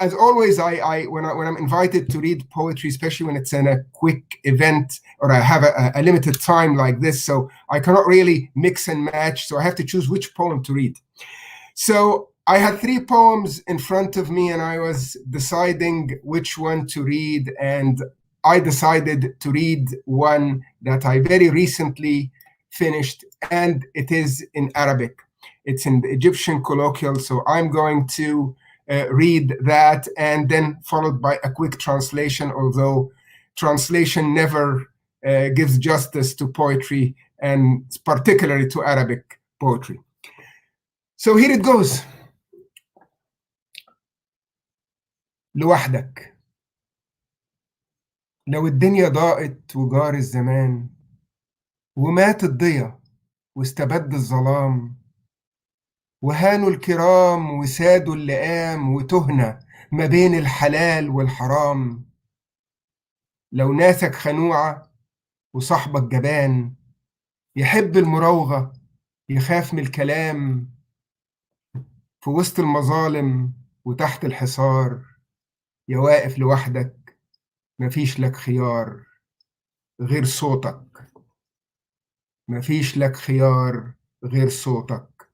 as always, when I'm invited to read poetry, especially when it's in a quick event or I have a limited time like this, so I cannot really mix and match. So I have to choose which poem to read. So I had 3 poems in front of me, and I was deciding which one to read. And I decided to read one that I very recently finished, and it is in Arabic. It's in the Egyptian colloquial, so I'm going to read that, and then followed by a quick translation, although translation never gives justice to poetry, and particularly to Arabic poetry. So here it goes. لوحدك لو الدنيا ضاقت وجار الزمان ومات الضيا واستبد الظلام وهانوا الكرام وسادوا اللئام وتهنا ما بين الحلال والحرام لو ناسك خنوعة وصاحبك جبان يحب المراوغة يخاف من الكلام في وسط المظالم وتحت الحصار يا واقف لوحدك مفيش لك خيار غير صوتك مفيش لك خيار غير صوتك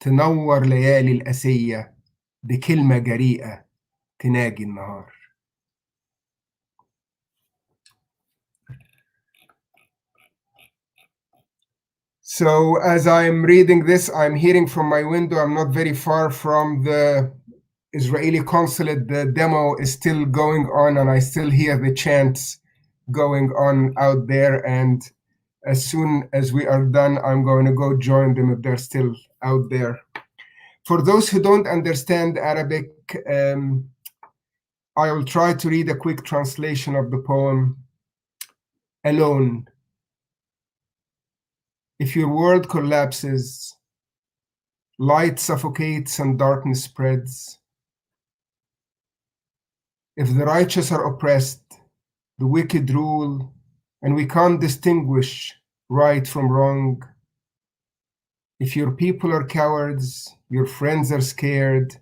تنور ليالي الأسية بكلمة جريئة تناجي النهار. So as I'm reading this, I'm hearing from my window, I'm not very far from the Israeli consulate. The demo is still going on, and I still hear the chants going on out there. And as soon as we are done, I'm going to go join them if they're still out there. For those who don't understand Arabic, I will try to read a quick translation of the poem. Alone. If your world collapses, light suffocates and darkness spreads. If the righteous are oppressed, the wicked rule, and we can't distinguish right from wrong. If your people are cowards, your friends are scared,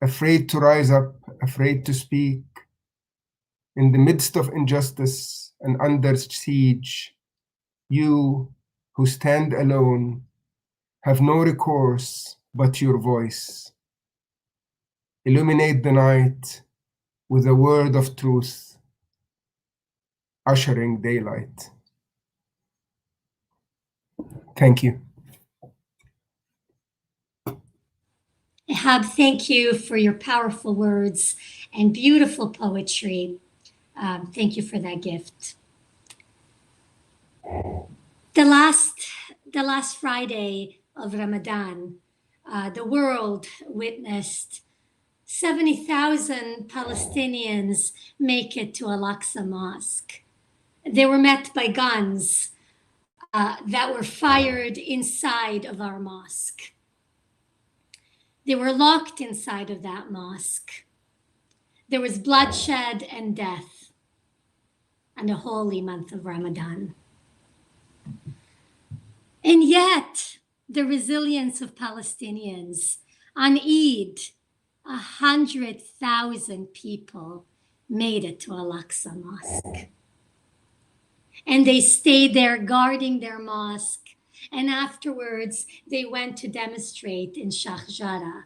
afraid to rise up, afraid to speak. In the midst of injustice and under siege, you who stand alone have no recourse but your voice. Illuminate the night with a word of truth, ushering daylight. Thank you. Ehab, thank you for your powerful words and beautiful poetry. Thank you for that gift. The last Friday of Ramadan, the world witnessed 70,000 Palestinians make it to Al-Aqsa Mosque. They were met by guns that were fired inside of our mosque. They were locked inside of that mosque. There was bloodshed and death in the holy month of Ramadan. And yet, the resilience of Palestinians on Eid, 100,000 people made it to Al-Aqsa Mosque. And they stayed there guarding their mosque. And afterwards, they went to demonstrate in Sheikh Jarrah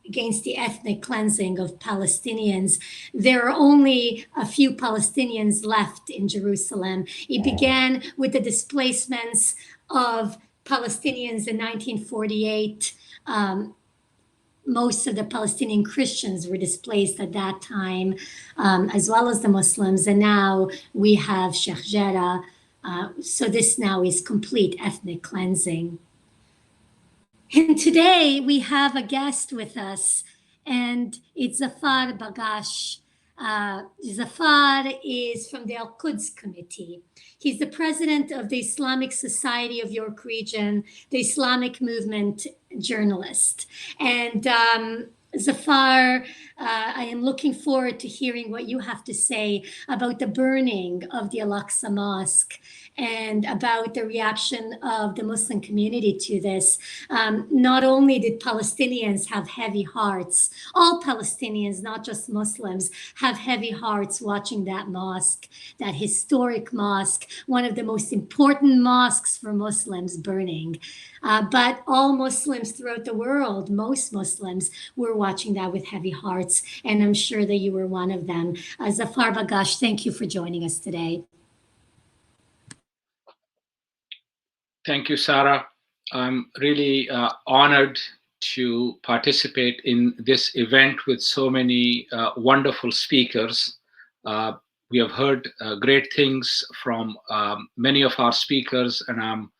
against the ethnic cleansing of Palestinians. There are only a few Palestinians left in Jerusalem. It began with the displacements of Palestinians in 1948. Most of the Palestinian Christians were displaced at that time, as well as the Muslims. And now we have Sheikh Jarrah. So this now is complete ethnic cleansing. And today we have a guest with us, and it's Zafar Bangash. Zafar is from the Al-Quds Committee. He's the president of the Islamic Society of York Region, the Islamic Movement journalist. And Zafar, I am looking forward to hearing what you have to say about the burning of the Al-Aqsa Mosque and about the reaction of the Muslim community to this. Not only did Palestinians have heavy hearts, all Palestinians, not just Muslims, have heavy hearts watching that mosque, that historic mosque, one of the most important mosques for Muslims burning. But all Muslims throughout the world, most Muslims, were watching that with heavy hearts, and I'm sure that you were one of them. Zafar Bangash, thank you for joining us today. Thank you, Sarah. I'm really honored to participate in this event with so many wonderful speakers. We have heard great things from many of our speakers, and I'm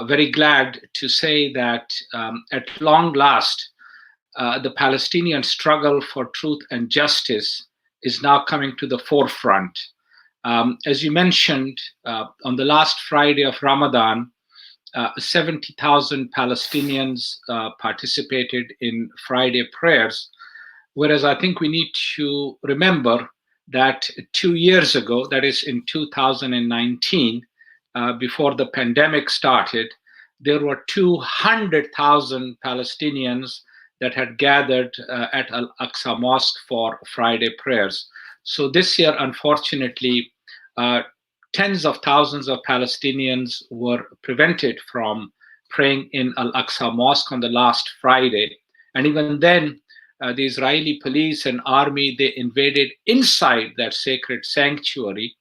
very glad to say that at long last, the Palestinian struggle for truth and justice is now coming to the forefront. As you mentioned, on the last Friday of Ramadan, 70,000 Palestinians participated in Friday prayers, whereas I think we need to remember that 2 years ago, that is in 2019, before the pandemic started, there were 200,000 Palestinians that had gathered at Al-Aqsa Mosque for Friday prayers. So this year, unfortunately, tens of thousands of Palestinians were prevented from praying in Al-Aqsa Mosque on the last Friday. And even then, the Israeli police and army, they invaded inside that sacred sanctuary.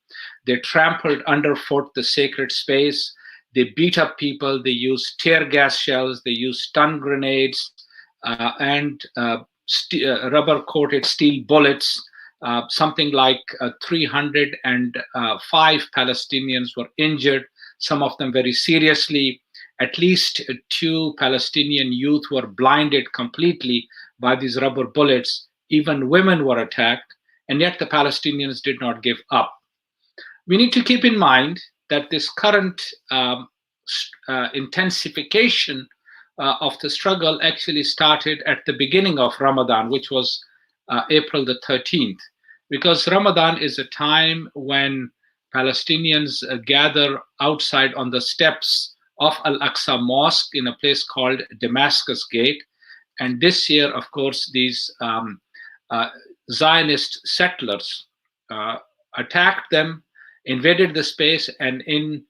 They trampled underfoot the sacred space. They beat up people. They used tear gas shells. They used stun grenades and rubber-coated steel bullets. Something like 305 Palestinians were injured, some of them very seriously. At least 2 Palestinian youth were blinded completely by these rubber bullets. Even women were attacked, and yet the Palestinians did not give up. We need to keep in mind that this current intensification of the struggle actually started at the beginning of Ramadan, which was April the 13th, because Ramadan is a time when Palestinians gather outside on the steps of Al-Aqsa Mosque in a place called Damascus Gate. And this year, of course, these Zionist settlers attacked them, invaded the space, and in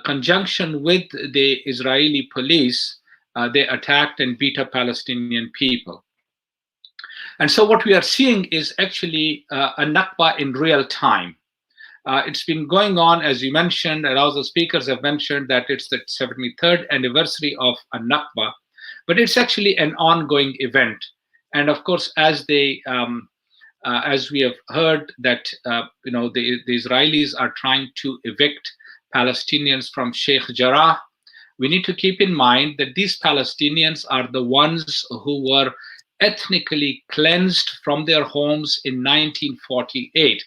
conjunction with the Israeli police, they attacked and beat up Palestinian people. And so what we are seeing is actually a Nakba in real time. It's been going on, as you mentioned, and also speakers have mentioned that it's the 73rd anniversary of a Nakba, but it's actually an ongoing event. And of course, as we have heard that the Israelis are trying to evict Palestinians from Sheikh Jarrah, we need to keep in mind that these Palestinians are the ones who were ethnically cleansed from their homes in 1948.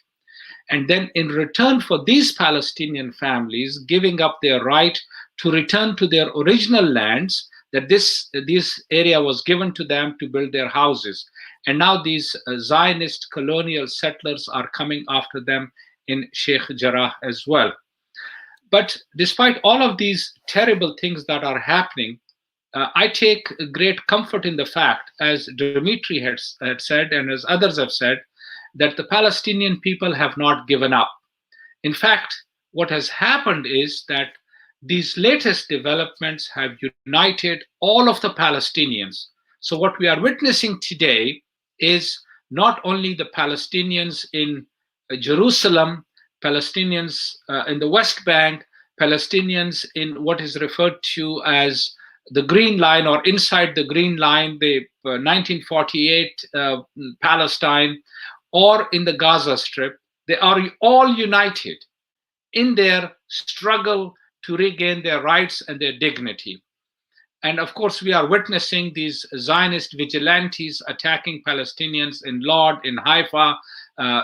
And then in return for these Palestinian families giving up their right to return to their original lands, that this area was given to them to build their houses. And now these Zionist colonial settlers are coming after them in Sheikh Jarrah as well. But despite all of these terrible things that are happening, I take great comfort in the fact, as Dimitri had said and as others have said, that the Palestinian people have not given up. In fact, what has happened is that these latest developments have united all of the Palestinians. So what we are witnessing today is not only the Palestinians in Jerusalem, Palestinians in the West Bank, Palestinians in what is referred to as the Green Line, or inside the Green Line, the 1948 Palestine, or in the Gaza Strip. They are all united in their struggle to regain their rights and their dignity. And of course, we are witnessing these Zionist vigilantes attacking Palestinians in Lod, in Haifa,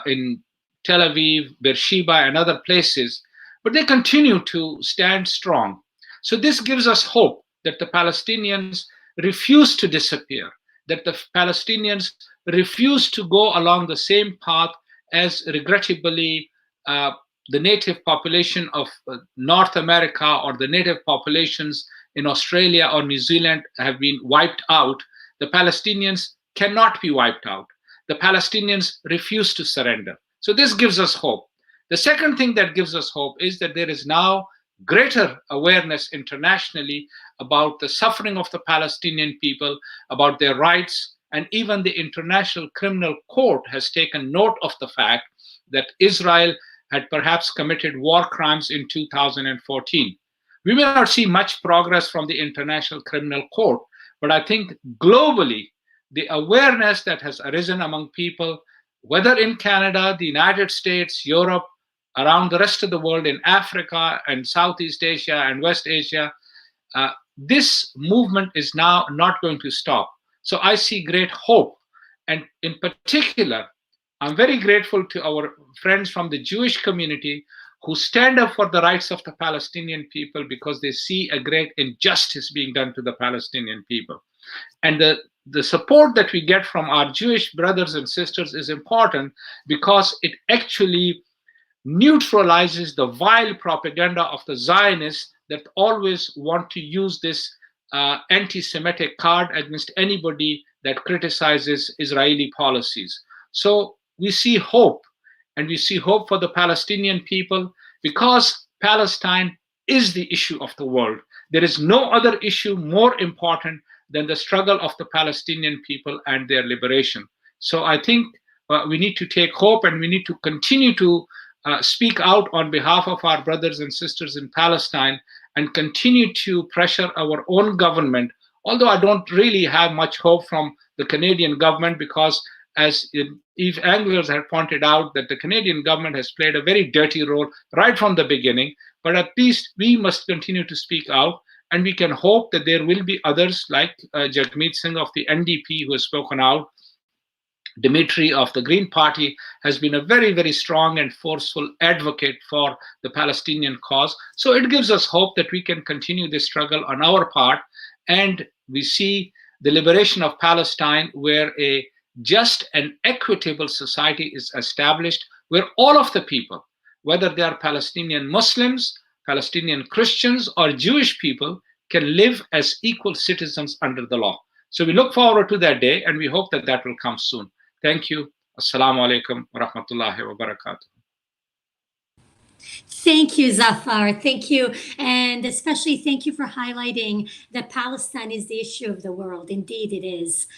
in Tel Aviv, Beersheba, and other places. But they continue to stand strong. So this gives us hope that the Palestinians refuse to disappear, that the Palestinians refuse to go along the same path as regrettably the native population of North America or the native populations in Australia or New Zealand have been wiped out. The Palestinians cannot be wiped out. The Palestinians refuse to surrender. So this gives us hope. The second thing that gives us hope is that there is now greater awareness internationally about the suffering of the Palestinian people, about their rights, and even the International Criminal Court has taken note of the fact that Israel had perhaps committed war crimes in 2014. We may not see much progress from the International Criminal Court, but I think globally, the awareness that has arisen among people, whether in Canada, the United States, Europe, around the rest of the world, in Africa and Southeast Asia and West Asia, this movement is now not going to stop. So I see great hope. And in particular, I'm very grateful to our friends from the Jewish community who stand up for the rights of the Palestinian people because they see a great injustice being done to the Palestinian people. And the support that we get from our Jewish brothers and sisters is important because it actually neutralizes the vile propaganda of the Zionists that always want to use this anti-Semitic card against anybody that criticizes Israeli policies. So we see hope, and we see hope for the Palestinian people because Palestine is the issue of the world. There is no other issue more important than the struggle of the Palestinian people and their liberation. So I think we need to take hope, and we need to continue to speak out on behalf of our brothers and sisters in Palestine and continue to pressure our own government, although I don't really have much hope from the Canadian government because, as Yves Engler had pointed out, that the Canadian government has played a very dirty role right from the beginning. But at least we must continue to speak out, and we can hope that there will be others like Jagmeet Singh of the NDP who has spoken out. Dimitri of the Green Party has been a very, very strong and forceful advocate for the Palestinian cause. So it gives us hope that we can continue this struggle on our part, and we see the liberation of Palestine where a just and equitable society is established, where all of the people, whether they are Palestinian Muslims, Palestinian Christians, or Jewish people, can live as equal citizens under the law. So we look forward to that day, and we hope that that will come soon. Thank you. Assalamu alaikum wa rahmatullahi wa barakatuh. Thank you, Zafar. Thank you. And especially thank you for highlighting that Palestine is the issue of the world. Indeed, it is.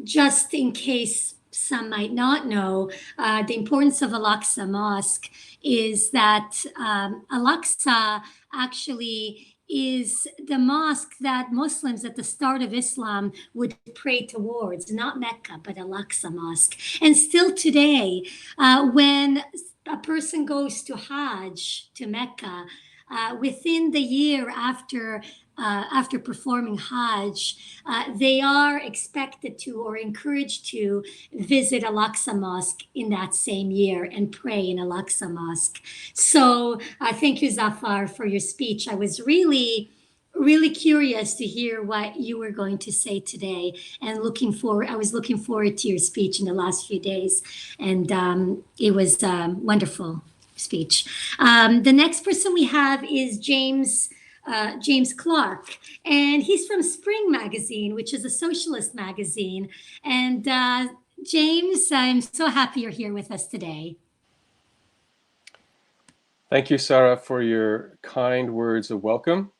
Just in case some might not know, the importance of Al-Aqsa Mosque is that Al-Aqsa actually is the mosque that Muslims at the start of Islam would pray towards, not Mecca, but Al-Aqsa Mosque. And still today, when a person goes to Hajj, to Mecca, within the year after performing Hajj, they are expected to or encouraged to visit Al-Aqsa Mosque in that same year and pray in Al-Aqsa Mosque. So thank you, Zafar, for your speech. I was really curious to hear what you were going to say today, and I was looking forward to your speech in the last few days, and it was a wonderful speech. The next person we have is James Clark, and he's from Spring Magazine, which is a socialist magazine. And James, I'm so happy you're here with us today. Thank you, Sarah, for your kind words of welcome.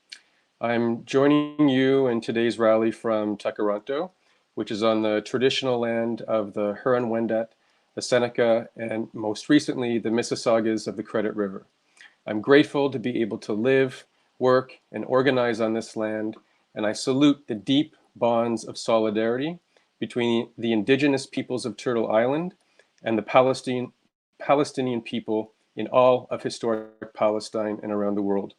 I'm joining you in today's rally from Takaranto, which is on the traditional land of the Huron-Wendat, the Seneca, and most recently, the Mississaugas of the Credit River. I'm grateful to be able to live, work, and organize on this land, and I salute the deep bonds of solidarity between the indigenous peoples of Turtle Island and the Palestinian people in all of historic Palestine and around the world.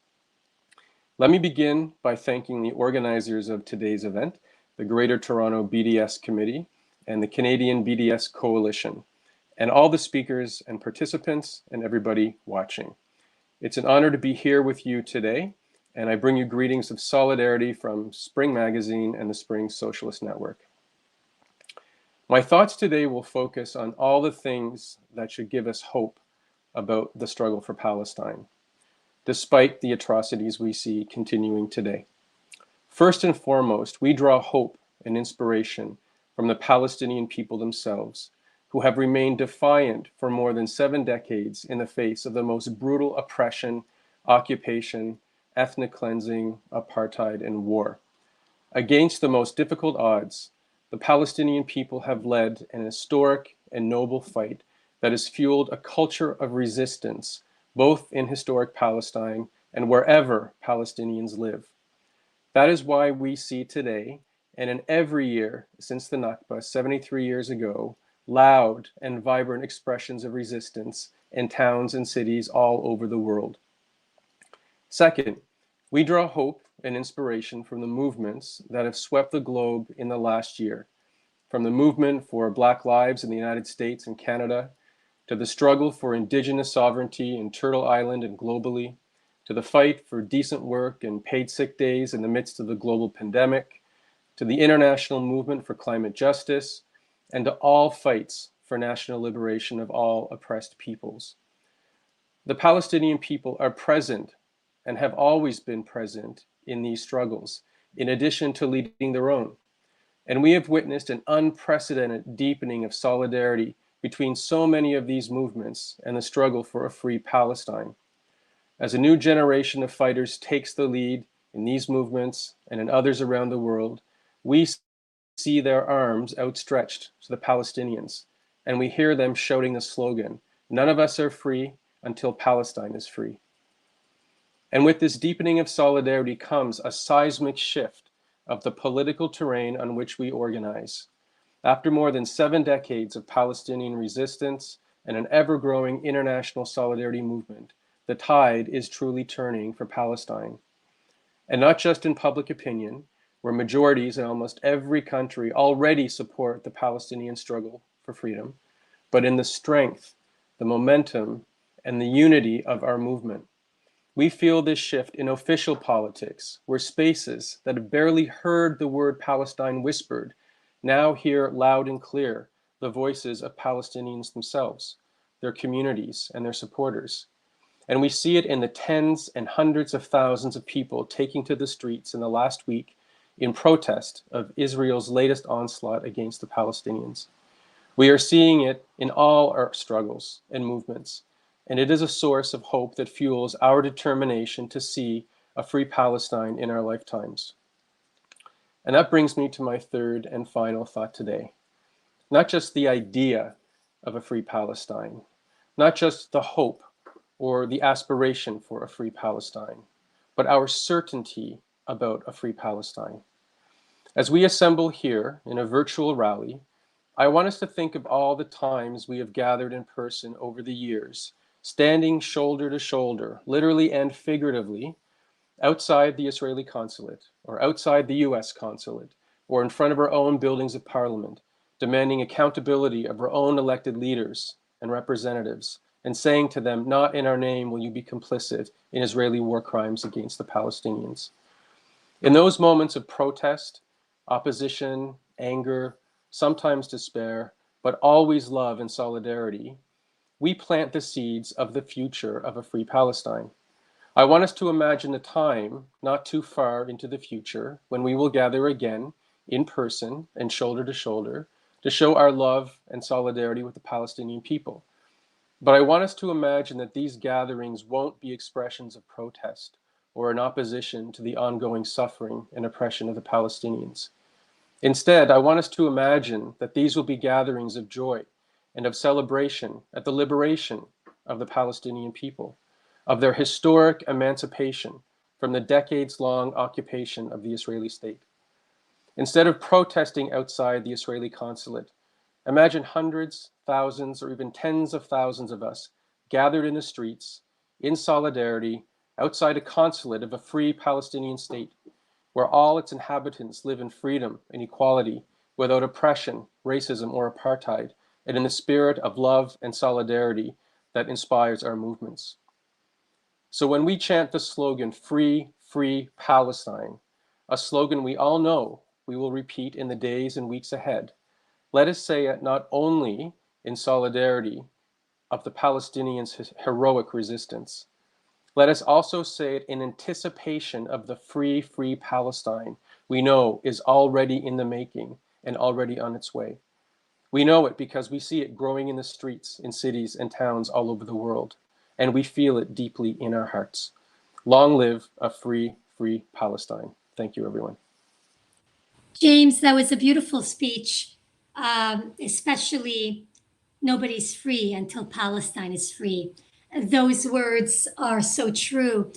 Let me begin by thanking the organizers of today's event, the Greater Toronto BDS Committee and the Canadian BDS Coalition, and all the speakers and participants and everybody watching. It's an honor to be here with you today, and I bring you greetings of solidarity from Spring Magazine and the Spring Socialist Network. My thoughts today will focus on all the things that should give us hope about the struggle for Palestine, despite the atrocities we see continuing today. First and foremost, we draw hope and inspiration from the Palestinian people themselves, who have remained defiant for more than 7 decades in the face of the most brutal oppression, occupation, ethnic cleansing, apartheid, and war. Against the most difficult odds, the Palestinian people have led an historic and noble fight that has fueled a culture of resistance, both in historic Palestine and wherever Palestinians live. That is why we see today, and in every year since the Nakba 73 years ago, loud and vibrant expressions of resistance in towns and cities all over the world. Second, we draw hope and inspiration from the movements that have swept the globe in the last year, from the movement for Black lives in the United States and Canada, to the struggle for Indigenous sovereignty in Turtle Island and globally, to the fight for decent work and paid sick days in the midst of the global pandemic, to the international movement for climate justice, and to all fights for national liberation of all oppressed peoples. The Palestinian people are present and have always been present in these struggles, in addition to leading their own. And we have witnessed an unprecedented deepening of solidarity between so many of these movements and the struggle for a free Palestine. As a new generation of fighters takes the lead in these movements and in others around the world, we see their arms outstretched to the Palestinians, and we hear them shouting the slogan, "None of us are free until Palestine is free." And with this deepening of solidarity comes a seismic shift of the political terrain on which we organize. After more than 7 decades of Palestinian resistance and an ever-growing international solidarity movement, the tide is truly turning for Palestine. And not just in public opinion, where majorities in almost every country already support the Palestinian struggle for freedom, but in the strength, the momentum, and the unity of our movement. We feel this shift in official politics, where spaces that have barely heard the word Palestine whispered now hear loud and clear the voices of Palestinians themselves, their communities, and their supporters. And we see it in the tens and hundreds of thousands of people taking to the streets in the last week in protest of Israel's latest onslaught against the Palestinians. We are seeing it in all our struggles and movements, and it is a source of hope that fuels our determination to see a free Palestine in our lifetimes. And that brings me to my third and final thought today. Not just the idea of a free Palestine, not just the hope or the aspiration for a free Palestine, but our certainty about a free Palestine. As we assemble here in a virtual rally, I want us to think of all the times we have gathered in person over the years, standing shoulder to shoulder, literally and figuratively, outside the Israeli consulate, or outside the US consulate, or in front of our own buildings of parliament, demanding accountability of our own elected leaders and representatives, and saying to them, "Not in our name will you be complicit in Israeli war crimes against the Palestinians." In those moments of protest, opposition, anger, sometimes despair, but always love and solidarity, we plant the seeds of the future of a free Palestine. I want us to imagine a time not too far into the future when we will gather again in person and shoulder to show our love and solidarity with the Palestinian people. But I want us to imagine that these gatherings won't be expressions of protest or in opposition to the ongoing suffering and oppression of the Palestinians. Instead, I want us to imagine that these will be gatherings of joy and of celebration at the liberation of the Palestinian people, of their historic emancipation from the decades-long occupation of the Israeli state. Instead of protesting outside the Israeli consulate, imagine hundreds, thousands, or even tens of thousands of us gathered in the streets in solidarity, outside a consulate of a free Palestinian state, where all its inhabitants live in freedom and equality, without oppression, racism, or apartheid, and in the spirit of love and solidarity that inspires our movements. So when we chant the slogan, Free, Free Palestine, a slogan we all know we will repeat in the days and weeks ahead, let us say it not only in solidarity of the Palestinians' heroic resistance. Let us also say it in anticipation of the free, free Palestine we know is already in the making and already on its way. We know it because we see it growing in the streets, in cities and towns all over the world, and we feel it deeply in our hearts. Long live a free, free Palestine. Thank you, everyone. James, that was a beautiful speech, especially nobody's free until Palestine is free. Those words are so true.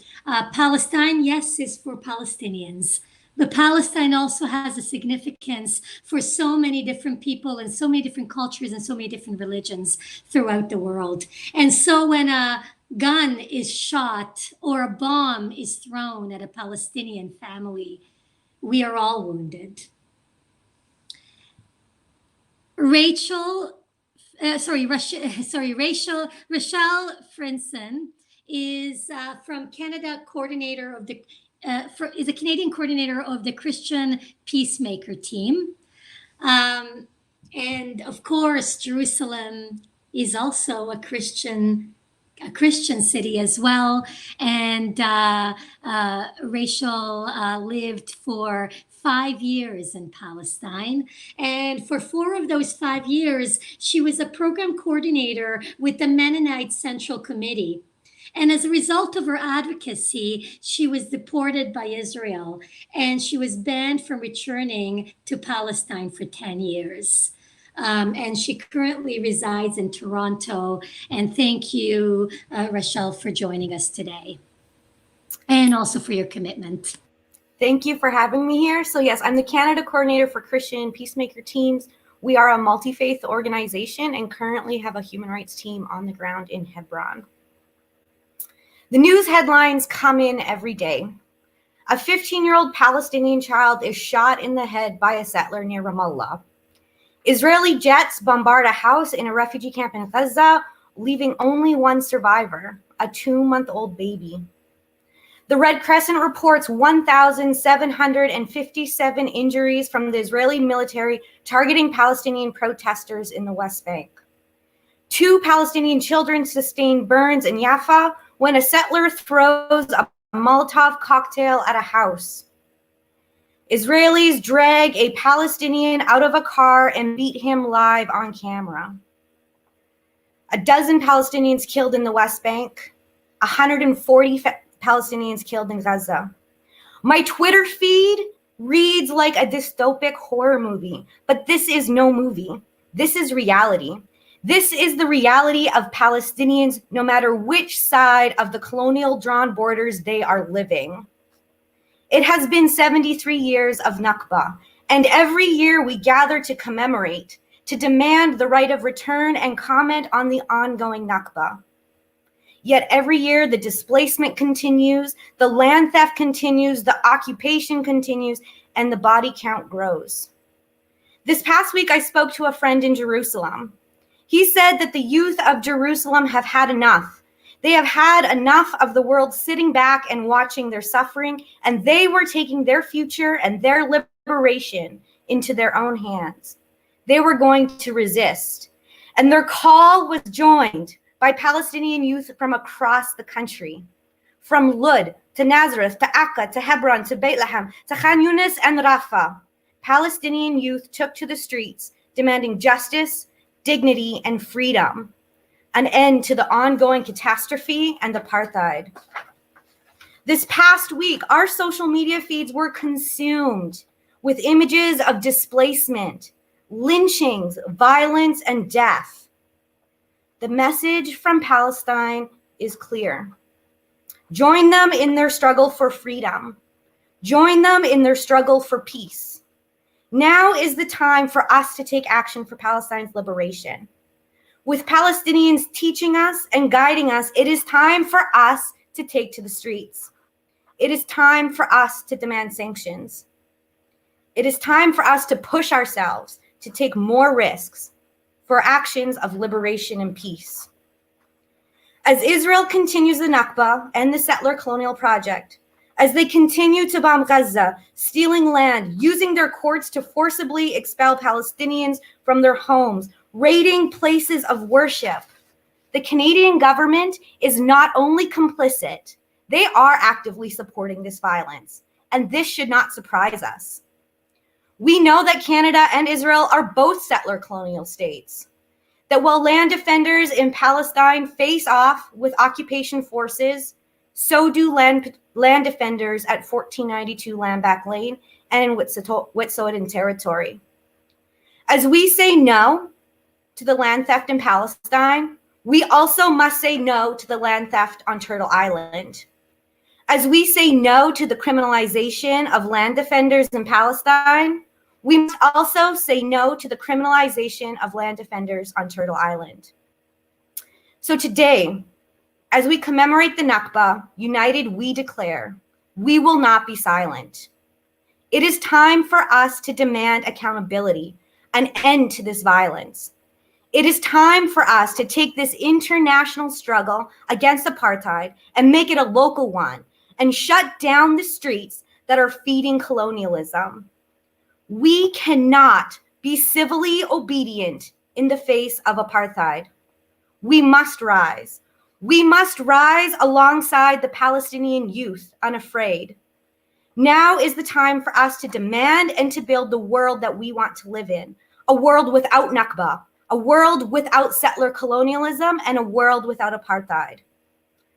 Palestine, yes, is for Palestinians, but Palestine also has a significance for so many different people and so many different cultures and so many different religions throughout the world. And so when a gun is shot or a bomb is thrown at a Palestinian family, we are all wounded. Rachelle Friesen is from Canada, coordinator of the is a Canadian coordinator of the Christian Peacemaker team, and of course Jerusalem is also a Christian city as well. And Rachelle lived for 5 years in Palestine. And for 4 of those 5 years, she was a program coordinator with the Mennonite Central Committee. And as a result of her advocacy, she was deported by Israel, and she was banned from returning to Palestine for 10 years. And she currently resides in Toronto. And thank you, Rachelle, for joining us today, and also for your commitment. Thank you for having me here. So yes, I'm the Canada coordinator for Christian Peacemaker teams. We are a multi-faith organization and currently have a human rights team on the ground in Hebron. The news headlines come in every day. A 15-year-old Palestinian child is shot in the head by a settler near Ramallah. Israeli jets bombard a house in a refugee camp in Gaza, leaving only one survivor, a 2-month-old baby. The Red Crescent reports 1,757 injuries from the Israeli military targeting Palestinian protesters in the West Bank. 2 Palestinian children sustained burns in Jaffa when a settler throws a Molotov cocktail at a house. Israelis drag a Palestinian out of a car and beat him live on camera. 12 Palestinians killed in the West Bank, 140 Palestinians killed in Gaza. My Twitter feed reads like a dystopic horror movie, but this is no movie. This is reality. This is the reality of Palestinians, no matter which side of the colonial drawn borders they are living. It has been 73 years of Nakba, and every year we gather to commemorate, to demand the right of return and comment on the ongoing Nakba. Yet every year the displacement continues, the land theft continues, the occupation continues, and the body count grows. This past week I spoke to a friend in Jerusalem. He said that the youth of Jerusalem have had enough. They have had enough of the world sitting back and watching their suffering, and they were taking their future and their liberation into their own hands. They were going to resist, and their call was joined by Palestinian youth from across the country, from Lud to Nazareth to Akka to Hebron to Beit Lahem to Khan Yunis and Rafah. Palestinian youth took to the streets demanding justice, dignity, and freedom, an end to the ongoing catastrophe and apartheid. This past week, our social media feeds were consumed with images of displacement, lynchings, violence, and death. The message from Palestine is clear. Join them in their struggle for freedom. Join them in their struggle for peace. Now is the time for us to take action for Palestine's liberation. With Palestinians teaching us and guiding us, it is time for us to take to the streets. It is time for us to demand sanctions. It is time for us to push ourselves to take more risks for actions of liberation and peace. As Israel continues the Nakba and the settler colonial project, as they continue to bomb Gaza, stealing land, using their courts to forcibly expel Palestinians from their homes, raiding places of worship, the Canadian government is not only complicit, they are actively supporting this violence, and this should not surprise us. We know that Canada and Israel are both settler colonial states, that while land defenders in Palestine face off with occupation forces, so do land defenders at 1492 Landback Lane and in Wet'suwet'en territory. As we say no to the land theft in Palestine, we also must say no to the land theft on Turtle Island. As we say no to the criminalization of land defenders in Palestine, we must also say no to the criminalization of land defenders on Turtle Island. So today, as we commemorate the Nakba, united we declare, we will not be silent. It is time for us to demand accountability, an end to this violence. It is time for us to take this international struggle against apartheid and make it a local one and shut down the streets that are feeding colonialism. We cannot be civilly obedient in the face of apartheid. We must rise. We must rise alongside the Palestinian youth, unafraid. Now is the time for us to demand and to build the world that we want to live in, a world without Nakba, a world without settler colonialism, and a world without apartheid.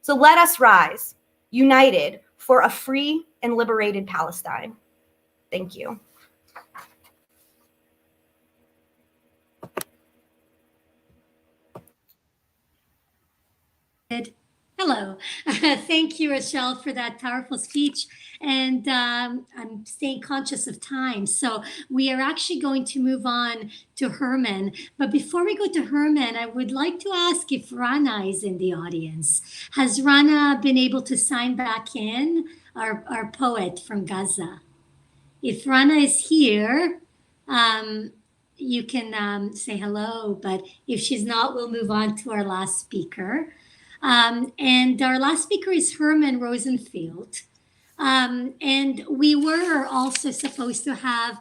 So let us rise, united for a free and liberated Palestine. Thank you. Hello. Thank you, Rachelle, for that powerful speech. And I'm staying conscious of time. So we are actually going to move on to Herman. But before we go to Herman, I would like to ask if Rana is in the audience. Has Rana been able to sign back in, our poet from Gaza? If Rana is here, you can say hello. But if she's not, we'll move on to our last speaker. And our last speaker is Herman Rosenfield. And we were also supposed to have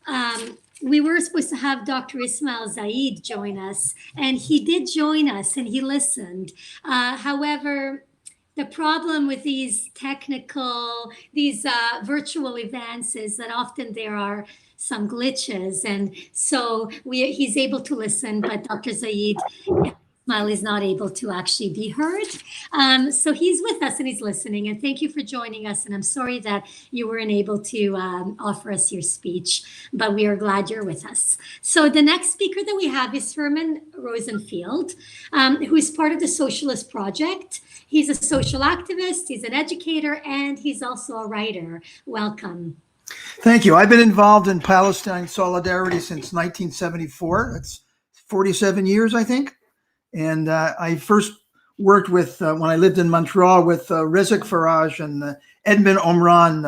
Dr. Ismail Zayid join us, and he did join us and he listened. However, the problem with these virtual events is that often there are some glitches, and so he's able to listen, but Dr. Zayid Ismail is not able to actually be heard. So he's with us and he's listening, and thank you for joining us. And I'm sorry that you weren't able to offer us your speech, but we are glad you're with us. So the next speaker that we have is Herman Rosenfield, who is part of the Socialist Project. He's a social activist, he's an educator, and he's also a writer. Welcome. Thank you. I've been involved in Palestine solidarity since 1974. That's 47 years, I think. And I first worked with, when I lived in Montreal, with Rezek Farage and Edmond Omran.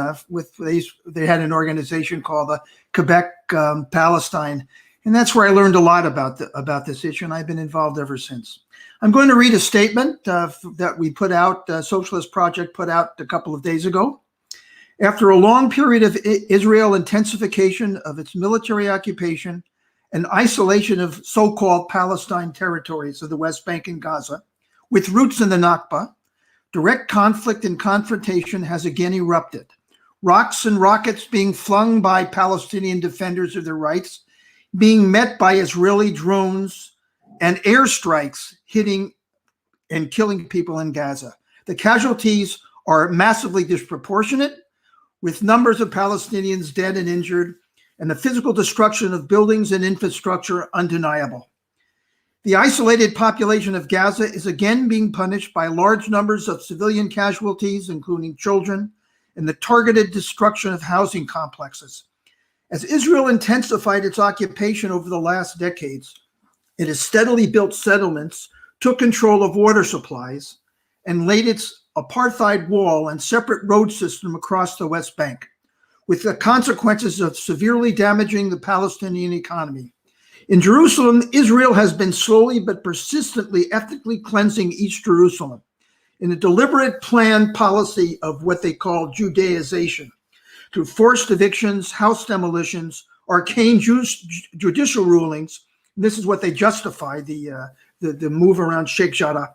They had an organization called Quebec Palestine. And that's where I learned a lot about this issue, and I've been involved ever since. I'm going to read a statement that we put out, Socialist Project put out a couple of days ago. After a long period of Israel intensification of its military occupation and isolation of so-called Palestine territories of the West Bank and Gaza, with roots in the Nakba, direct conflict and confrontation has again erupted. Rocks and rockets being flung by Palestinian defenders of their rights, being met by Israeli drones and airstrikes hitting and killing people in Gaza. The casualties are massively disproportionate, with numbers of Palestinians dead and injured, and the physical destruction of buildings and infrastructure undeniable. The isolated population of Gaza is again being punished by large numbers of civilian casualties, including children, and the targeted destruction of housing complexes. As Israel intensified its occupation over the last decades, it has steadily built settlements, took control of water supplies, and laid its apartheid wall and separate road system across the West Bank, with the consequences of severely damaging the Palestinian economy. In Jerusalem, Israel has been slowly but persistently ethnically cleansing East Jerusalem in a deliberate planned policy of what they call Judaization, through forced evictions, house demolitions, arcane judicial rulings. This is what they justify the move around Sheikh Jarrah.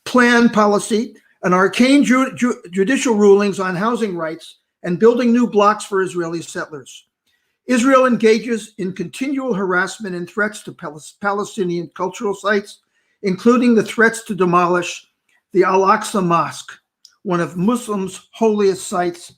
Planned policy, and arcane judicial rulings on housing rights, and building new blocks for Israeli settlers. Israel engages in continual harassment and threats to Palestinian cultural sites, including the threats to demolish the Al-Aqsa Mosque, one of Muslims' holiest sites,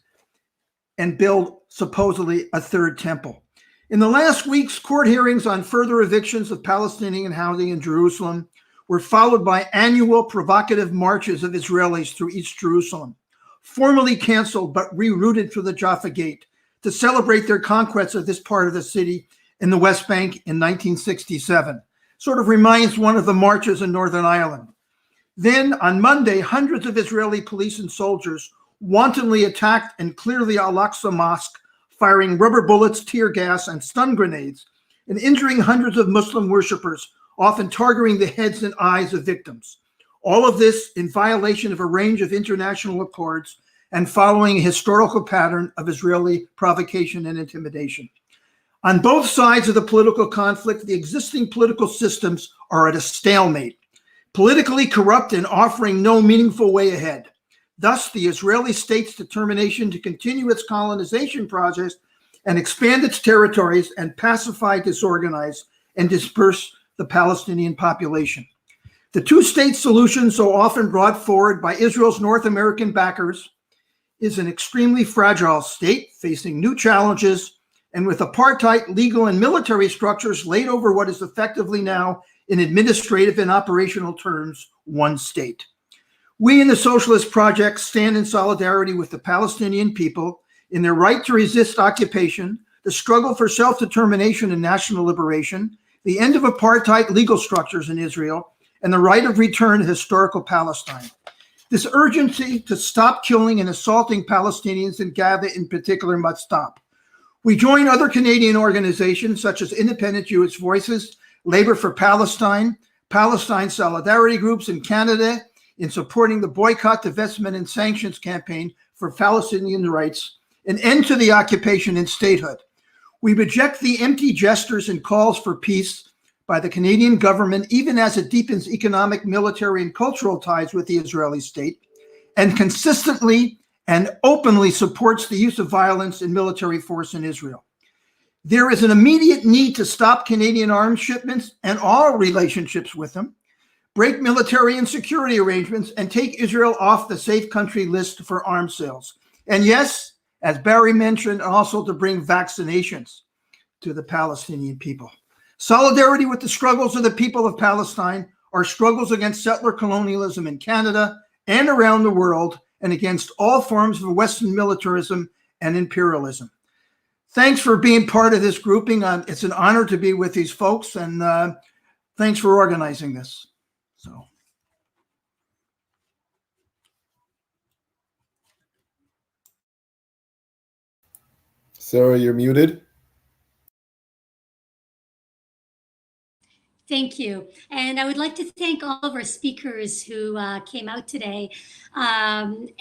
and build supposedly a third temple. In the last weeks, court hearings on further evictions of Palestinian housing in Jerusalem were followed by annual provocative marches of Israelis through East Jerusalem, formally canceled but rerouted through the Jaffa Gate to celebrate their conquest of this part of the city in the West Bank in 1967. Sort of reminds one of the marches in Northern Ireland. Then on Monday, hundreds of Israeli police and soldiers wantonly attacked and cleared the Al-Aqsa Mosque, firing rubber bullets, tear gas, and stun grenades, and injuring hundreds of Muslim worshippers, often targeting the heads and eyes of victims. All of this in violation of a range of international accords and following a historical pattern of Israeli provocation and intimidation. On both sides of the political conflict, the existing political systems are at a stalemate, politically corrupt and offering no meaningful way ahead. Thus, the Israeli state's determination to continue its colonization process and expand its territories and pacify, disorganize, and disperse the Palestinian population. The two-state solution so often brought forward by Israel's North American backers is an extremely fragile state facing new challenges and with apartheid legal and military structures laid over what is effectively now, in administrative and operational terms, one state. We in the Socialist Project stand in solidarity with the Palestinian people in their right to resist occupation, the struggle for self-determination and national liberation, the end of apartheid legal structures in Israel, and the right of return to historical Palestine. This urgency to stop killing and assaulting Palestinians in Gaza in particular must stop. We join other Canadian organizations such as Independent Jewish Voices, Labor for Palestine, Palestine Solidarity Groups in Canada in supporting the boycott, divestment, and sanctions campaign for Palestinian rights, an end to the occupation and statehood. We reject the empty gestures and calls for peace by the Canadian government, even as it deepens economic, military, and cultural ties with the Israeli state, and consistently and openly supports the use of violence and military force in Israel. There is an immediate need to stop Canadian arms shipments and all relationships with them, break military and security arrangements, and take Israel off the safe country list for arms sales. And yes, as Barry mentioned, also to bring vaccinations to the Palestinian people. Solidarity with the struggles of the people of Palestine are struggles against settler colonialism in Canada and around the world, and against all forms of Western militarism and imperialism. Thanks for being part of this grouping. It's an honor to be with these folks, and thanks for organizing this. So. Sarah, you're muted. Thank you. And I would like to thank all of our speakers who came out today. I'd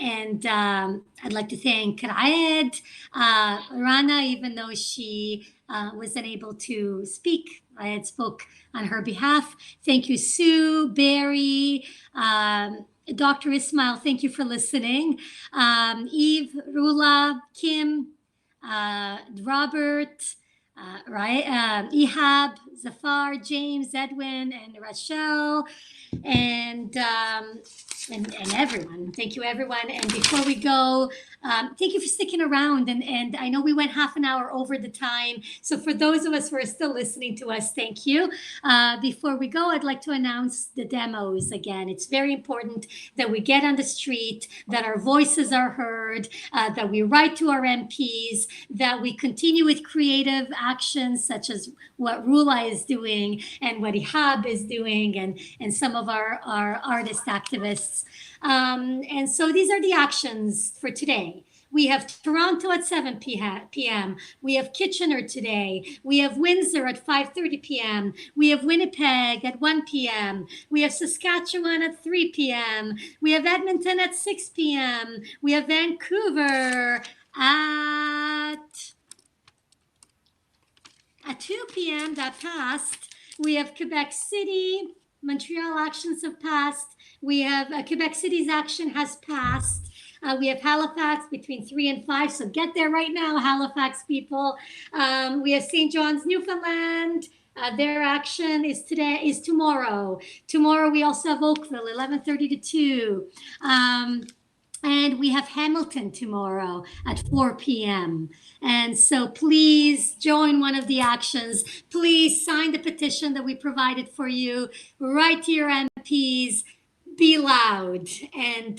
like to thank Raed, Rana, even though she wasn't able to speak. Raed spoke on her behalf. Thank you, Sue, Barry, Dr. Ismail, thank you for listening. Yves, Roula, Kim, Robert, Ehab, Zafar, James, Edwin, and Rachelle, and everyone. Thank you, everyone. And before we go, thank you for sticking around. And I know we went half an hour over the time. So for those of us who are still listening to us, thank you. Before we go, I'd like to announce the demos again. It's very important that we get on the street, that our voices are heard, that we write to our MPs, that we continue with creative actions, such as what Roula is doing and what Ehab is doing, and some of our artist activists. And so these are the actions for today. We have Toronto at 7 p.m. We have Kitchener today. We have Windsor at 5:30 p.m. We have Winnipeg at 1 p.m. We have Saskatchewan at 3 p.m. We have Edmonton at 6 p.m. We have Vancouver at 2 p.m. That passed. We have Quebec City. Montreal actions have passed. We have Quebec City's action has passed. We have Halifax between 3 and 5, so get there right now, Halifax people. We have St. John's, Newfoundland. Their action is tomorrow. Tomorrow we also have Oakville, 11:30 to 2. And we have Hamilton tomorrow at 4 p.m. And so please join one of the actions. Please sign the petition that we provided for you. Write to your MPs. Be loud. And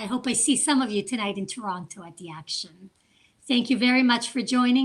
I hope I see some of you tonight in Toronto at the action. Thank you very much for joining.